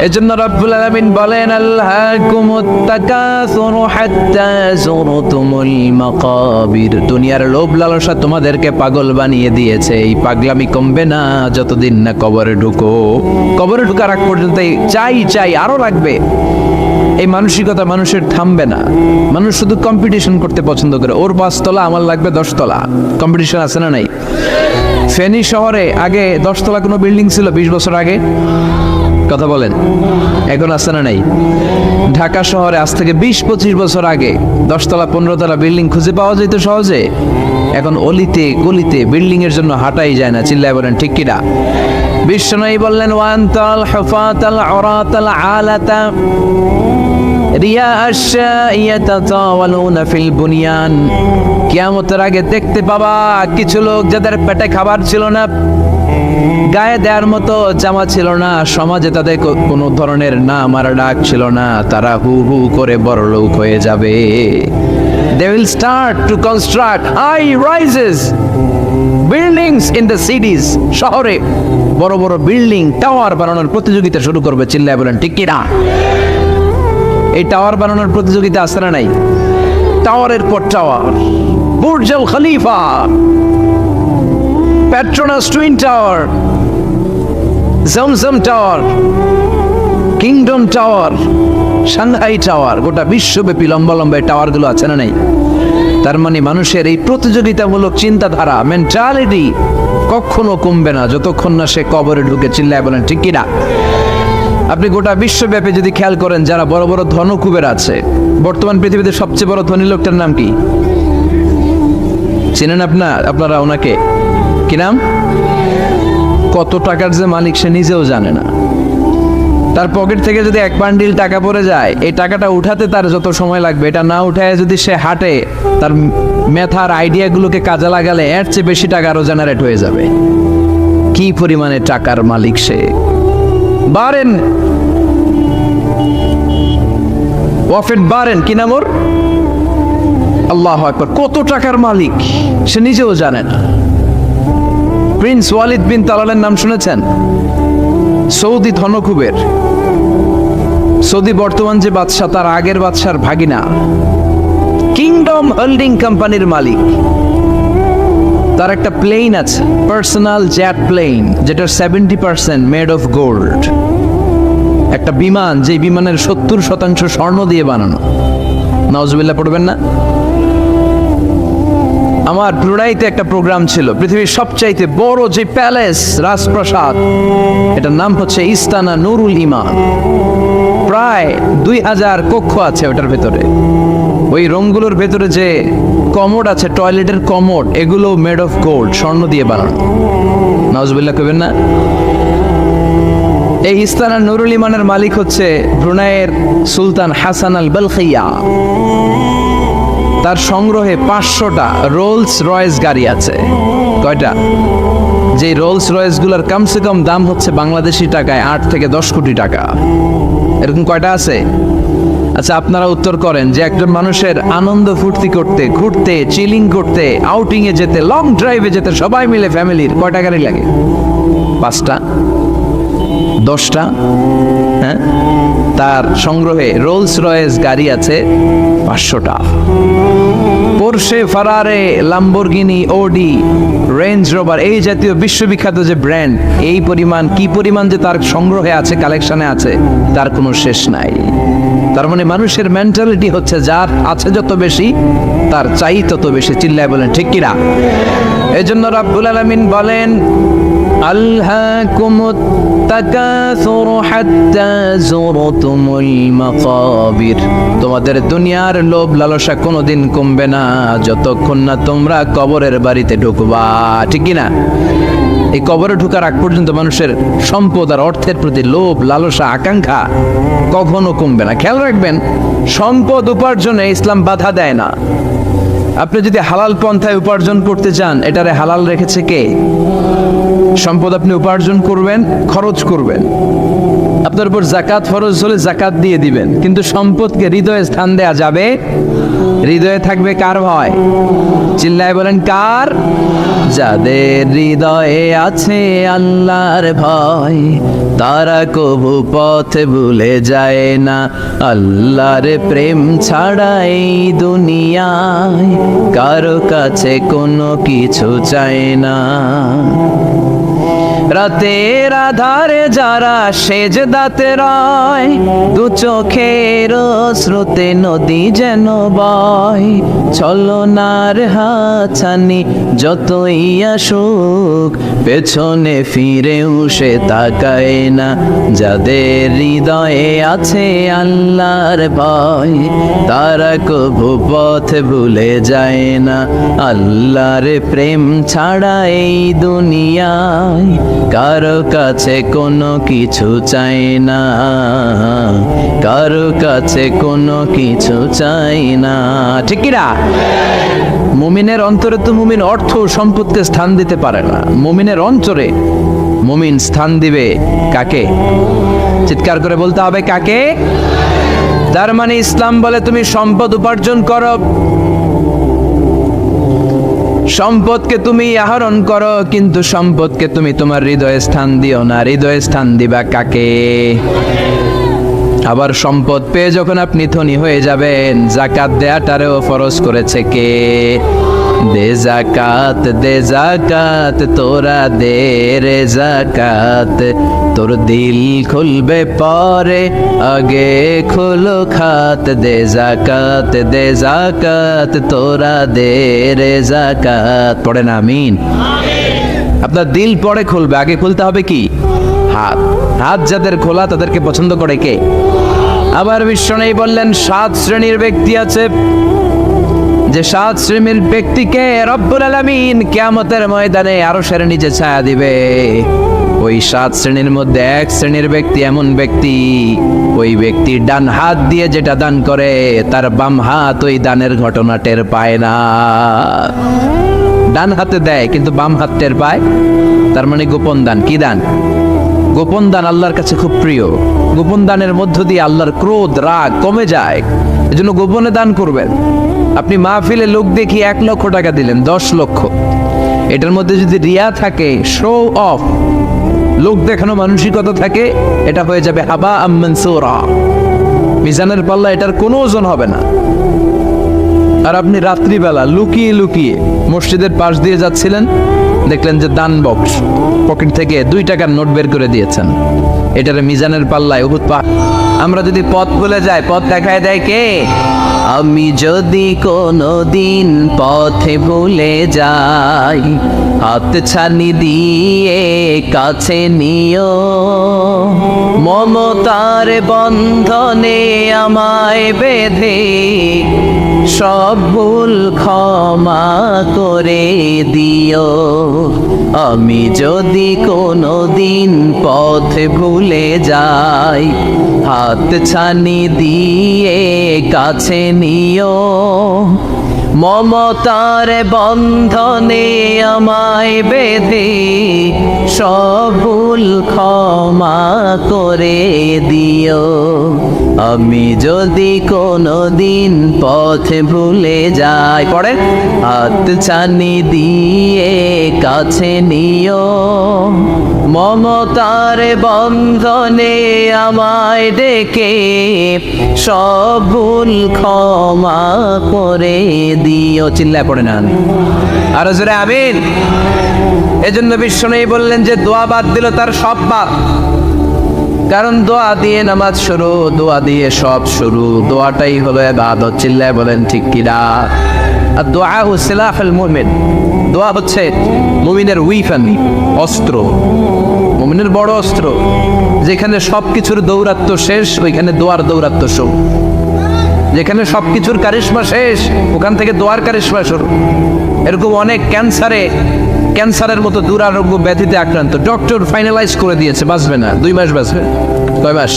এজন্য রব্বুল আলামিন বলেন, আল্লাহকুমুত তাকাসুরু হাত্তা যুরতুমুল মাকাবির। দুনিয়ার লোভ লালসা তোমাদেরকে পাগল বানিয়ে দিয়েছে। এই পাগলামি কমবে না যতদিন না কবরে ঢুকো। কবরে ঢুকার আগ পর্যন্ত চাই আরো লাগবে, এই মানসিকতা মানুষের থামবে না। মানুষ শুধু কম্পিটিশন করতে পছন্দ করে, ওর 5 তলা আমার লাগবে 10 তলা। কম্পিটিশন আছে না নাই? ফেনী শহরে আগে 10 তলা কোনো বিল্ডিং ছিল 20 বছর আগে? কথা বলেন, এখন আছে না নাই? ঢাকা শহরে আজ থেকে 20-25 বছর আগে 10 তলা 15 তলা বিল্ডিং খুঁজে পাওয়া যেত সহজে। এখন অলিতে গলিতে বিল্ডিং এর জন্য হাঁটাই যায় না। চিল্লায় বলেন ঠিক কিনা? বিশ্বনবী বললেন, ওয়ান্তাল হুফাতাল উরাতাল আলাতা রিয়া আশ-শাইয়াতাতাওয়ালুনা ফিল বুনিয়ান। কিয়ামতের আগে দেখতে পাবা কিছু লোক যাদের পেটে খাবার ছিল না, গায়ে দেওয়ার মতো জামা ছিল না, সমাজে তাদের কোনো ধরনের নাম আর ডাক ছিল না, তারা হু হু করে বড়লোক হয়ে যাবে। They will start to construct high rises buildings in the cities. শহরে বড় বড় বিল্ডিং, টাওয়ার বানানোর প্রতিযোগিতা শুরু করবে। চিল্লায় বলেন ঠিক কিনা? এই টাওয়ার বানানোর প্রতিযোগিতা আছে না নাই? টাওয়ারের পর tower, Burj Al Khalifa, Petronas twin tower, Zamzam tower, kingdom tower, Shanghai tower, গোটা বিশ্বব্যাপী লম্বা লম্বা টাওয়ার গুলো আছে না নাই? তার মানে মানুষের এই প্রতিযোগিতামূলক চিন্তাধারা, মেন্টালিটি কখনো কমবে না যতক্ষণ না সে কবরে ঢুকে। চিল্লায় বলেন ঠিক কিনা? আপনি গোটা বিশ্বব্যাপী যদি খেয়াল করেন, যারা বড় বড় ধনকুবের আছে, বর্তমান পৃথিবীতে সবচেয়ে বড় ধনী লোকটার নাম কি চেনেন আপনারা ওনাকে? কি নাম? কত টাকার যে মালিক সে নিজেও জানে না। তার পকেট থেকে যদি এক বান্ডিল টাকা পড়ে যায়, এই টাকাটা উঠাতে তার যত সময় লাগবে, এটা না উঠায় যদি সে হাঁটে, তার মেথার আইডিয়াগুলোকে কাজে লাগালে এর চেয়ে বেশি টাকা আরো জেনারেট হয়ে যাবে। কি পরিমাণে টাকার মালিক সে! বারেন, ওয়াফেদ বারেন, কি নাম ওর? আল্লাহু আকবার! কত টাকার মালিক সে নিজেও জানে না। প্রিন্স ওয়ালিদ বিন তালালের নাম শুনেছেন? সৌদি ধনকুবের, সৌদি বর্তমান যে বাদশাহ তার আগের বাদশার ভাগিনা, কিংডম হোল্ডিং কোম্পানির মালিক। তার একটা প্লেন আছে, পার্সোনাল জেট প্লেন, যেটার 70% মেড অফ গোল্ড। একটা বিমান, যে বিমানের 70% স্বর্ণ দিয়ে বানানো। নাউজুবিল্লাহ পড়বেন না? আমার ব্রুনাইতে একটা প্রোগ্রাম ছিল, পৃথিবীর সবচাইতে বড় যে প্যালেস, রাজপ্রাসাদ, এটার নাম হচ্ছে ইস্তানা নুরুল ইমান। প্রায় 2000 কক্ষ আছে ওটার ভেতরে। ওই রুমগুলোর ভেতরে যে কমোড আছে, টয়লেটের কমোড, এগুলো মেড অফ গোল্ড, স্বর্ণ দিয়ে বানানো। নাউজুবিল্লাহ কইবেন না? এই ইস্তানা নুরুল ইমানের মালিক হচ্ছে ব্রুনাইয়ের সুলতান হাসান আল বলখিয়া। তার সংগ্রহে 500টা রোলস রয়েস গাড়ি আছে। কয়টা? যে রোলস রয়েস গুলার কমসে কম দাম হচ্ছে বাংলাদেশি টাকায় 8 থেকে 10 কোটি টাকা। এরকম কয়টা আছে? আচ্ছা, আপনারা উত্তর করেন যে একজন মানুষের আনন্দ ফুর্তি করতে, ঘুরতে, চিলিং করতে, আউটিং এ যেতে, লং ড্রাইভে যেতে সবাই মিলে ফ্যামিলির কয়টা গাড়ি লাগে? 5টা, 10টা? হ্যাঁ, তার সংগ্রহে রোলস রয়েস গাড়ি আছে 500টা। পোরশে, ফারারে, লাম্বরগিনি, ওডি, রেঞ্জ রোভার, এই জাতীয় বিশ্ববিখ্যাত যে ব্র্যান্ড, এই পরিমাণ, কি পরিমাণ যে তার সংগ্রহে আছে, কালেকশনে আছে, তার কোনো শেষ নাই। তার মানে মানুষের মেন্টালিটি হচ্ছে যার আছে যত বেশি, তার চাই তত বেশি। চিল্লায় বলেন ঠিক কিনা? এই জন্য রাব্বুল আলামিন বলেন, আলহাকুমুত তাকাসুর হাত্তা যুরতুমুল মাকাবির। তোমাদের দুনিয়ার লোভ লালসা কোনোদিন কমবে না যতক্ষণ না তোমরা কবরের বাড়িতে ঢুকবা। ঠিক কি না? এই কবরে ঢোকার আগ পর্যন্ত মানুষের সম্পদ আর অর্থের প্রতি লোভ লালসা আকাঙ্ক্ষা কখনো কমবে না। খেয়াল রাখবেন, সম্পদ উপার্জনে ইসলাম বাধা দেয় না। আপনি যদি হালাল পন্থায় উপার্জন করতে চান, এটারে হালাল রেখেছে কে? সম্পদ আপনি উপার্জন করবেন, খরচ করবেন, আপনার উপর জাকাত ফরজ হলে জাকাত দিয়ে দিবেন, কিন্তু সম্পদকে হৃদয়ে স্থান দেয়া যাবে? হৃদয়ে থাকবে কার ভয়? চিল্লায় বলেন কার? যাদের হৃদয়ে আছে আল্লাহর ভয়, তারা কবু পথ ভুলে যায় না। আল্লাহর প্রেম ছাড়া এই দুনিয়ায় কারো কাছে কোনো কিছু চায় না। রাতের আধারে যারা সেজদাতে রয়, দু চোখের স্রোতে নদী যেন বয়। ছলনার হাতছানি যতই আসুক, পেছনে ফিরেও সে তাকায় না। যাদের হৃদয়ে আছে আল্লাহর ভয়, তারা কবু পথ ভুলে যায় না। আল্লাহর প্রেম ছাড়া এই দুনিয়ায় কারো কাছে কোনো কিছু চাই না, কারো কাছে কোনো কিছু চাই না। ঠিক কি না? মুমিনের অন্তরে তো মুমিন অর্থ সম্পদকে স্থান দিতে পারে না। মুমিনের অন্তরে মুমিন স্থান দিবে কাকে? চিৎকার করে বলতে হবে কাকে? তার মানে ইসলাম বলে তুমি সম্পদ উপার্জন করো, সম্পদকে তুমি আহরণ করো, কিন্তু সম্পদকে তুমি তোমার হৃদয়ে স্থান দিও না। হৃদয়ে স্থান দিবা কাকে? আবার সম্পদ পেয়ে যখন আপনি ধনী হয়ে যাবেন, যাকাত দেয়াটারেও ফরজ করেছে কে? দে জাকাত তোরা দে রে জাকাত, তোর দিল খুলবে পরে আগে খুলো খাত। দে জাকাত তোরা দে রে জাকাত। পড়েন আমিন। আপনার দিল পরে খুলবে, আগে খুলতে হবে কি? হাত। হাত যাদের খোলা তাদেরকে পছন্দ করে কে? আবার বিশ্বনবী বললেন 7 শ্রেণীর ব্যক্তি আছে, যে 7 শ্রেণীর ব্যক্তিকে রব্বুল আলামিন কিয়ামতের ময়দানে আরশের নিচে ছায়া দিবে। ওই 7 শ্রেণীর মধ্যে 1 শ্রেণীর ব্যক্তি এমন ব্যক্তি, ওই ব্যক্তি ডান হাত দিয়ে যেটা দান করে তার বাম হাত ওই দানের ঘটনা টের পায় না। ডান হাতে দেয় কিন্তু বাম হাত টের পায়, তার মানে গোপন দান। কি দান? গোপন দান আল্লাহর কাছে খুব প্রিয়। গোপন দানের মধ্য দিয়ে আল্লাহর ক্রোধ রাগ কমে যায়। এজন্য গোপনে দান করবেন। আপনি মাহফিলে লোক দেখি 1 লক্ষ টাকা দিলেন, 10 লক্ষ, এটার মধ্যে যদি রিয়া থাকে, শো অফ, লোক দেখানো মানসিকতা থাকে, এটা হয়ে যাবে হাবা মানসুরা। মিজানের পাল্লা এটার কোনো ওজন হবে না। আর আপনি রাত্রিবেলা লুকিয়ে লুকিয়ে মসজিদের পাশ দিয়ে যাচ্ছিলেন, দেখলেন যে দান বক্স, পকেট থেকে 2 টাকার নোট বের করে দিয়েছেন, এটার মিজানের পাল্লায় উহুদ পাহাড়। আমরা যদি পথ ভুলে যাই, পথ দেখায় দেয় কে? আমি যদি কোনো দিন পথে ভুলে যাই, হাত ছানি দিয়ে কাছে নিও, মমতার বন্ধনে আমায় বেঁধে সব ভুল ক্ষমা করে দিও। আমি যদি কোনো দিন পথে ভুলে যাই, হাত ছানি দিয়ে কাছে নিও, মমতার বন্ধনে আমায় বেঁধে সব ভুল ক্ষমা করে দিও। আমি যদি কোনো দিন পথে ভুলে যাই, পড়ে, হাত ছানি দিয়ে কাছে নিও, মমতার বন্ধনে আমায় ডেকে সব ভুল ক্ষমা করে দিও। চিল্লায় পড়ে না আরো জোরে আমিন। এজন্য বিশ্বনবী বললেন যে দোয়া বাদ দিল তার সব বাদ। কারণ দোয়া দিয়ে নামাজ শুরু, দোয়া দিয়ে সব শুরু, দোয়াটাই হলো ইবাদত। চিল্লায় বলেন ঠিক কিনা? আর দোয়া সিলাহুল মুমিন, দোয়া হচ্ছে মুমিনের উইফেন, অস্ত্র, মুমিনের বড় অস্ত্র। যেখানে সবকিছুর দৌরাত্ম্য শেষ, ওইখানে দোয়ার দৌরাত্ম্য শুরু। যেখানে সবকিছুর কারিশমা শেষ, ওখান থেকে দোয়ার কারিশমা শুরু। এরকম অনেক ক্যান্সারের মতো দুরারোগ্য ব্যাধিতে আক্রান্ত, ডক্টর ফাইনালাইজ করে দিয়েছে বাঁচবে না, 2 মাস বাঁচবে। কয় মাস?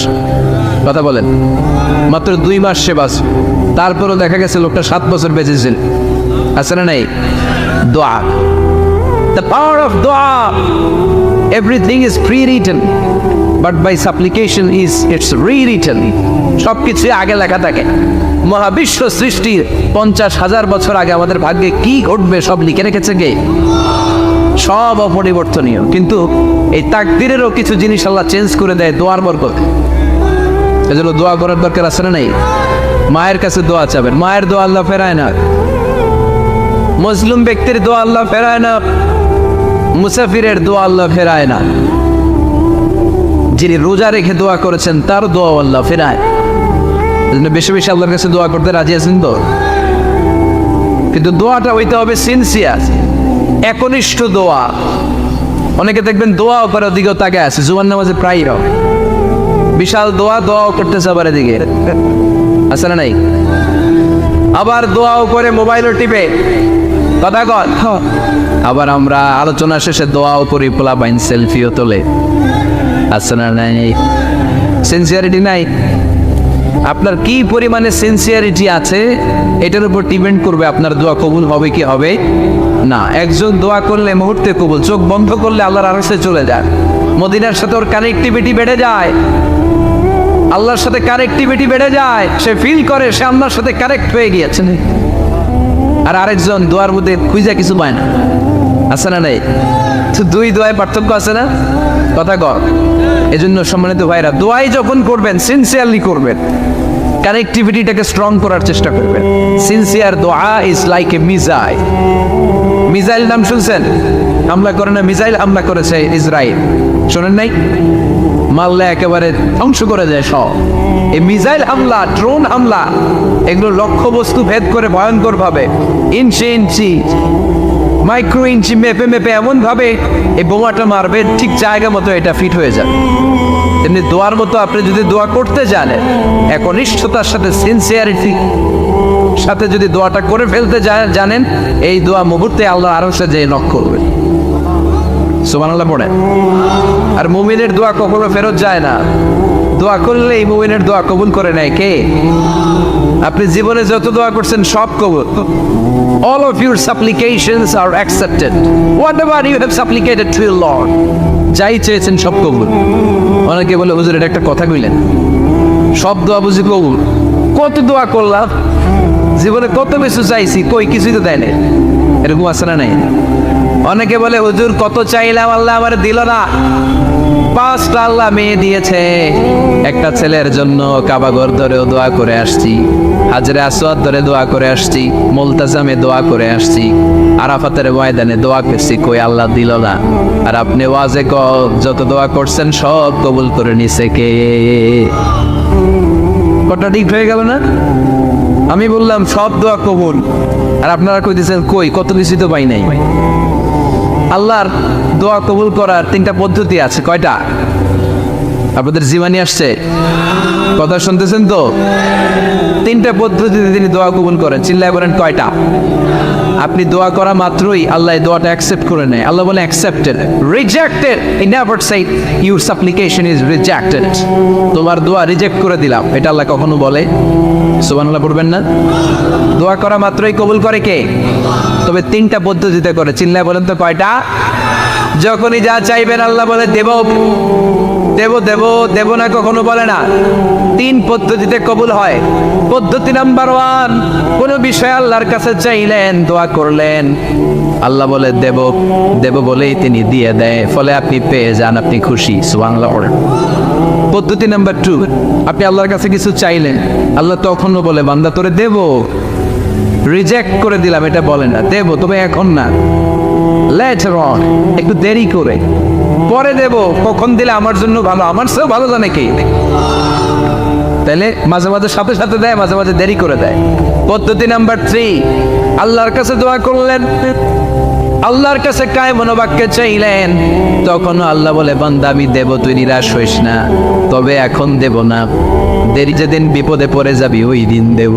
কথা বলেন। মাত্র 2 মাস সে বাঁচবে। তারপরও দেখা গেছে লোকটা 7 বছর বেঁচেছিল। আছে না নাই? দোয়া, the power of dua. Everything is pre-written, but by supplication it's rewritten. সবকিছু আগে লেখা থাকে। মহাবিশ্ব সৃষ্টির 50,000 বছর আগে আমাদের ভাগ্যে কি ঘটবে সব লিখে রেখেছে কে? সব অপরিবর্তনীয়। কিন্তু এই তাকদীরেরও কিছু জিনিস আল্লাহ চেঞ্জ করে দেয় দোয়ার বরকত। এজন্য দোয়া করার দরকার আছে না নাই? মায়ের কাছে দোয়া চাবেন, মায়ের দোয়া আল্লাহ ফেরায় না। মুসলিম ব্যক্তির দোয়া আল্লাহ ফেরায় না, মুসাফিরের দোয়া আল্লাহ ফেরায় না। যিনি রোজা রেখে দোয়া করেছেন তার দোয়া আল্লাহ ফেরায়। এজন্য বেশি বেশি আল্লাহর কাছে দোয়া করতে রাজি আছেন তো? কিন্তু দোয়াটা হইতে হবে সিনসিয়ার, একনিষ্ঠ দোয়া। অনেকে দেখবেন দোয়াও করে ওদিকেও তাকে আছে, জুমার নামাজে প্রায় বিশাল দোয়াও করতেছে আবার এদিকে, আছে না নাই? আবার দোয়াও করে মোবাইলও টিপে, কথা কর। আবার আমরা আলোচনা শেষে দোয়াও করি, পোলাপাইন সেলফিও তোলে, আছে না নাই? সিনসিয়ারিটি নাই। আপনার কি পরিমাণে সিনসিয়ারিটি আছে এটার উপর ডিপেন্ড করবে আপনার দোয়া কবুল হবে কি হবে না। একজন দোয়া করলে মুহূর্তে কবুল, চোখ বন্ধ করলে আল্লাহর আরশে চলে যায়। মদিনার সাথে ওর কানেক্টিভিটি বেড়ে যায়, আল্লাহর সাথে কানেক্টিভিটি বেড়ে যায়, সে ফিল করে সে আল্লাহর সাথে কানেক্ট হয়ে গিয়েছে। আর আরেকজন দোয়ার মধ্যে খুঁজে কিছু পায় না, আছে না নাই? তো 2 দোয়ায় পার্থক্য আছে না? কথা কর। এজন্য সম্মানিত ভাইরা, দোয়াই যখন করবেন সিনসিয়ারলি করবেন। কানেক্টিভিটিটাকে স্ট্রং করার চেষ্টা করবেন। সিনসিয়ার দোয়া is like a missile. Missile নাম শুনছেন? হামলা করে না, মিসাইল হামলা করেছে ইসরায়েল, শোনেন নাই? মারলে একেবারে ধ্বংস করে দেয় সব। এই মিসাইল হামলা, ড্রোন হামলা, এগুলো লক্ষ্য বস্তু ভেদ করে ভয়ঙ্কর ভাবে ইঞ্চি ইঞ্চি, মাইক্রো ইঞ্চি মেপে মেপে এমন ভাবে এই বোমাটা মারবে, ঠিক জায়গা মতো এটা ফিট হয়ে যাবে। তেমনি দোয়ার মতো আপনি যদি দোয়া করতে জানেন, একনিষ্ঠতার সাথে সিনসিয়ারিটি সাথে যদি দোয়াটা করে ফেলতে জানেন, এই দোয়া মুহূর্তে আল্লাহ আরশে যেয়ে নক করবে। সুবহানাল্লাহ পড়েন। আর মুমিনের দোয়া কখনো ফেরত যায় না। দোয়া করলে এই মুমিনের দোয়া কবুল করে নেয় কে? আপনি জীবনে যত দোয়া করছেন সব কবুল। All of your supplications are accepted. Whatever you have supplicated to your Lord, যাই চেয়েছেন সব কবুল। অনেকে বলে হুজুর এটা একটা কথা কইলেন, সব দোয়া বুঝি কবুল? কত দোয়া করলাম, জীবনে কত কিছু চাইছি, কই কিছুই তো দেয় না। এরকম আছে না নাই? অনেকে বলে হুজুর কত চাইলাম আল্লাহ আমার দিল না। 5টা আল্লাহ মেয়ে দিয়েছে। একটা ছেলের জন্য কাবাঘর ধরেও দোয়া করে আসছি, হাজরে আসওয়াদ ধরে দোয়া করে আসছি, মুলতাজামে দোয়া করে আসছি, আরাফাতের ময়দানে দোয়া করছি, কই আল্লাহ দিল না। আর আপনি ওয়াজে যত দোয়া করছেন সব কবুল করে নিছে কে? কটা ঠিক হয়ে গেল না? আমি বললাম সব দোয়া কবুল, আর আপনারা কইতেছেন কই কত কিছু তো পাই নাই। আল্লাহর দোয়া কবুল করার 3টা পদ্ধতি আছে। কয়টা? আপনাদের জীবনী আসছে, কথা শুনতেছেন তো? 3টা পদ্ধতিতে তিনি দোয়া কবুল করেন। চিল্লায় বলেন কয়টা? আপনি দোয়া করা মাত্রই আল্লাহ এই দোয়াটা অ্যাকসেপ্ট করে নেয়। আল্লাহ বলে accepted, rejected he never shed your সাপ্লিকেশন is rejected. তোমার দোয়া রিজেক্ট করে দিলাম, এটা আল্লাহ কখনো বলে? সুবহানাল্লাহ পড়বেন না? দোয়া করা মাত্রই কবুল করে কে? তবে 3টা পদ্ধতিতে করে। চিল্লায় বলেন তো কয়টা? যখনই যা চাইবেন আল্লাহ বলে দেব দেব দেব দেব না, কখনো বলে না। 3 পদ্ধতিতে কবুল হয়। পদ্ধতি নাম্বার 1, কোন বিষয় আল্লাহর কাছে চাইলেন, দোয়া করলেন, আল্লাহ বলে দেব দেব বলেই তিনি দিয়ে দেয়, ফলে আপনি পেয়ে যান, আপনি খুশি। সুবহানাল্লাহ। পদ্ধতি নাম্বার 2, আপনি আল্লাহর কাছে কিছু চাইলেন, আল্লাহ তখনও বলে বান্দা তোরে দেব, রিজেক্ট করে দিলাম এটা বলে না, দেব তবে এখন না, লেটার অন, একটু দেরি করে, পরে দেব, কখন দিলে আমার জন্য ভালো, আমার চেয়েও ভালো জানে কে। তাহলে মাঝে মাঝে সাথে সাথে দেয়, মাঝে মাঝে দেরি করে দেয়। পদ্ধতি নাম্বার 3, আল্লাহর কাছে দোয়া করলেন, আল্লাহর কাছে কায় মনোবাক্যে চাইলেন, তখন আল্লাহ বলে বান্দা আমি দেব, তুই নিরাশ হইস না, তবে এখন দেব না, দেরি যেদিন বিপদে পড়ে যাবি ওই দিন দেব।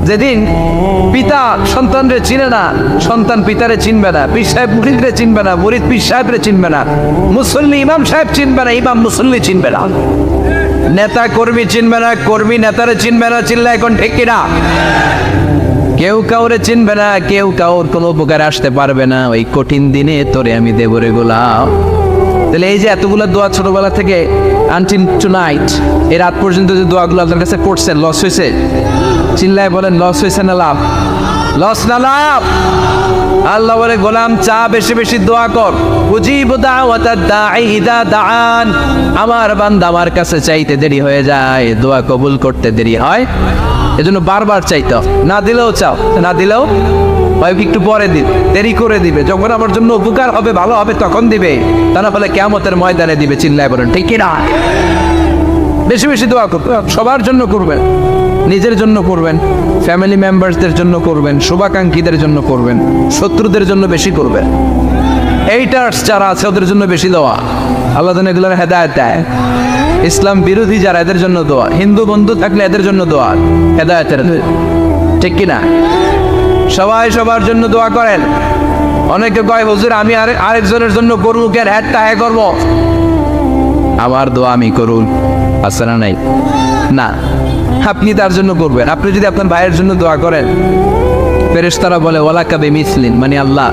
যেদিন পিতা সন্তানরে চিনে না, সন্তান পিতারে চিনবে না, পীর সাহেব মুরিদরে চিনবে না, মুরিদ পীর সাহেবরে চিনবে না, মুসল্লি ইমাম সাহেব চিনবে না, ইমাম মুসল্লি চিনবে না, নেতা কর্মী চিনবে না, কর্মী নেতারে চিনবে না। চিল্লায় এখন ঠিক কিনা? কেউ কাউরে চিনবে না, কেউ কাউর কোনো উপকারে আসতে পারবে না। ওই কঠিন দিনে তোরে আমি দেব রে গোলাম। তাহলে এই যে এতগুলো দোয়া ছোটবেলা থেকে আনটিল টুনাইট, এই রাত পর্যন্ত যে দোয়াগুলো আপনার কাছে করছেন, লস হয়েছে? চিল্লায় বলেন লস হয়েছে না লাভ? লস না লাভ? আল্লাহ বলে গোলাম চা বেশি বেশি দোয়া কর, উজিবু দাওয়াতাদ দাঈ ইযা দাআন। আমার বান্দা আমার কাছে চাইতে দেরি হয়ে যায়, দোয়া কবুল করতে দেরি হয়, এজন্য বারবার চাইতে, না দিলেও চাও, না দিলেও একটু পরে দিবে, দেরি করে দিবে, যখন আমার জন্য উপকার হবে, ভালো হবে, তখন দিবে, তা না হলে কিয়ামতের ময়দানে দিবে। চিল্লায় বলেন ঠিক কি না? বেশি বেশি দোয়া করবেন, সবার জন্য করবেন, নিজের জন্য করবেন, ফ্যামিলি মেম্বারসদের জন্য করবেন, শুভাকাঙ্ক্ষীদের জন্য করবেন, শত্রুদের জন্য বেশি করবেন, এইটার্স যারা আছে ওদের জন্য বেশি দোয়া। আল্লাহ যেন এগুলোর হেদায়েত দেয়। ইসলাম বিরোধী যারা, এদের জন্য দোয়া। হিন্দু বন্ধু থাকলে এদের জন্য দোয়া, হেদায়েতের, ঠিক কিনা? সবাই সবার জন্য দোয়া করেন। অনেকে কয় হুজুর আমি আরেকজনের জন্য করবো, কেন হ্যাটটা হ্যাঁ করবো? আমার দোয়া আমি করুন, আছে না নাই? না, আপনি তার জন্য করবেন। আপনি যদি আপনার ভাইয়ের জন্য দোয়া করেন, ফেরেশতারা বলে ওয়ালাকা বিমিসলিন, মানে আল্লাহ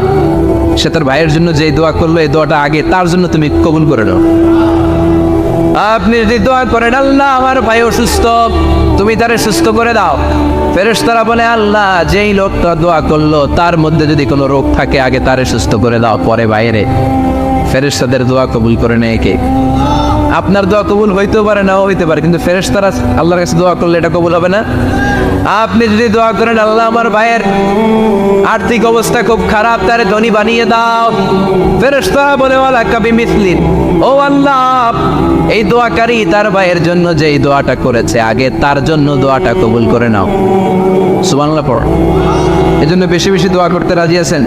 সে তার ভাইয়ের জন্য যে দোয়া করলো, এই দোয়াটা আগে তার জন্য তুমি কবুল করে নাও। আপনি যদি দোয়া করেন আল্লাহ আমার ভাই অসুস্থ, তুমি তারে সুস্থ করে দাও, ফেরেশতারা বলে আল্লাহ যেই লোকটা দোয়া করলো তার মধ্যে যদি কোনো রোগ থাকে আগে তারে সুস্থ করে দাও, পরে বাইরে। ফেরেশতাদের দোয়া কবুল করে নেয় কে? আপনার দোয়া কবুল হইতেও পারে নাও হইতে পারে, কিন্তু ফেরেশতারা আল্লাহর কাছে দোয়া করলে এটা কবুল হবে না। আপনি যদি দোয়া করেন, আল্লাহ আমার ভাইয়ের আর্থিক অবস্থা খুব খারাপ, তারে ধনী বানিয়ে দাও, ফেরেশতারা বলে ওয়ালা কাবি মিসলিন, ও আল্লাহ এই দোয়াকারী তার ভাইয়ের জন্য যে এই দোয়াটা করেছে, আগে তার জন্য দোয়াটা কবুল করে নাও। সুবহানাল্লাহ পড়ো। এজন্য বেশি বেশি দোয়া করতে রাজি আছেন?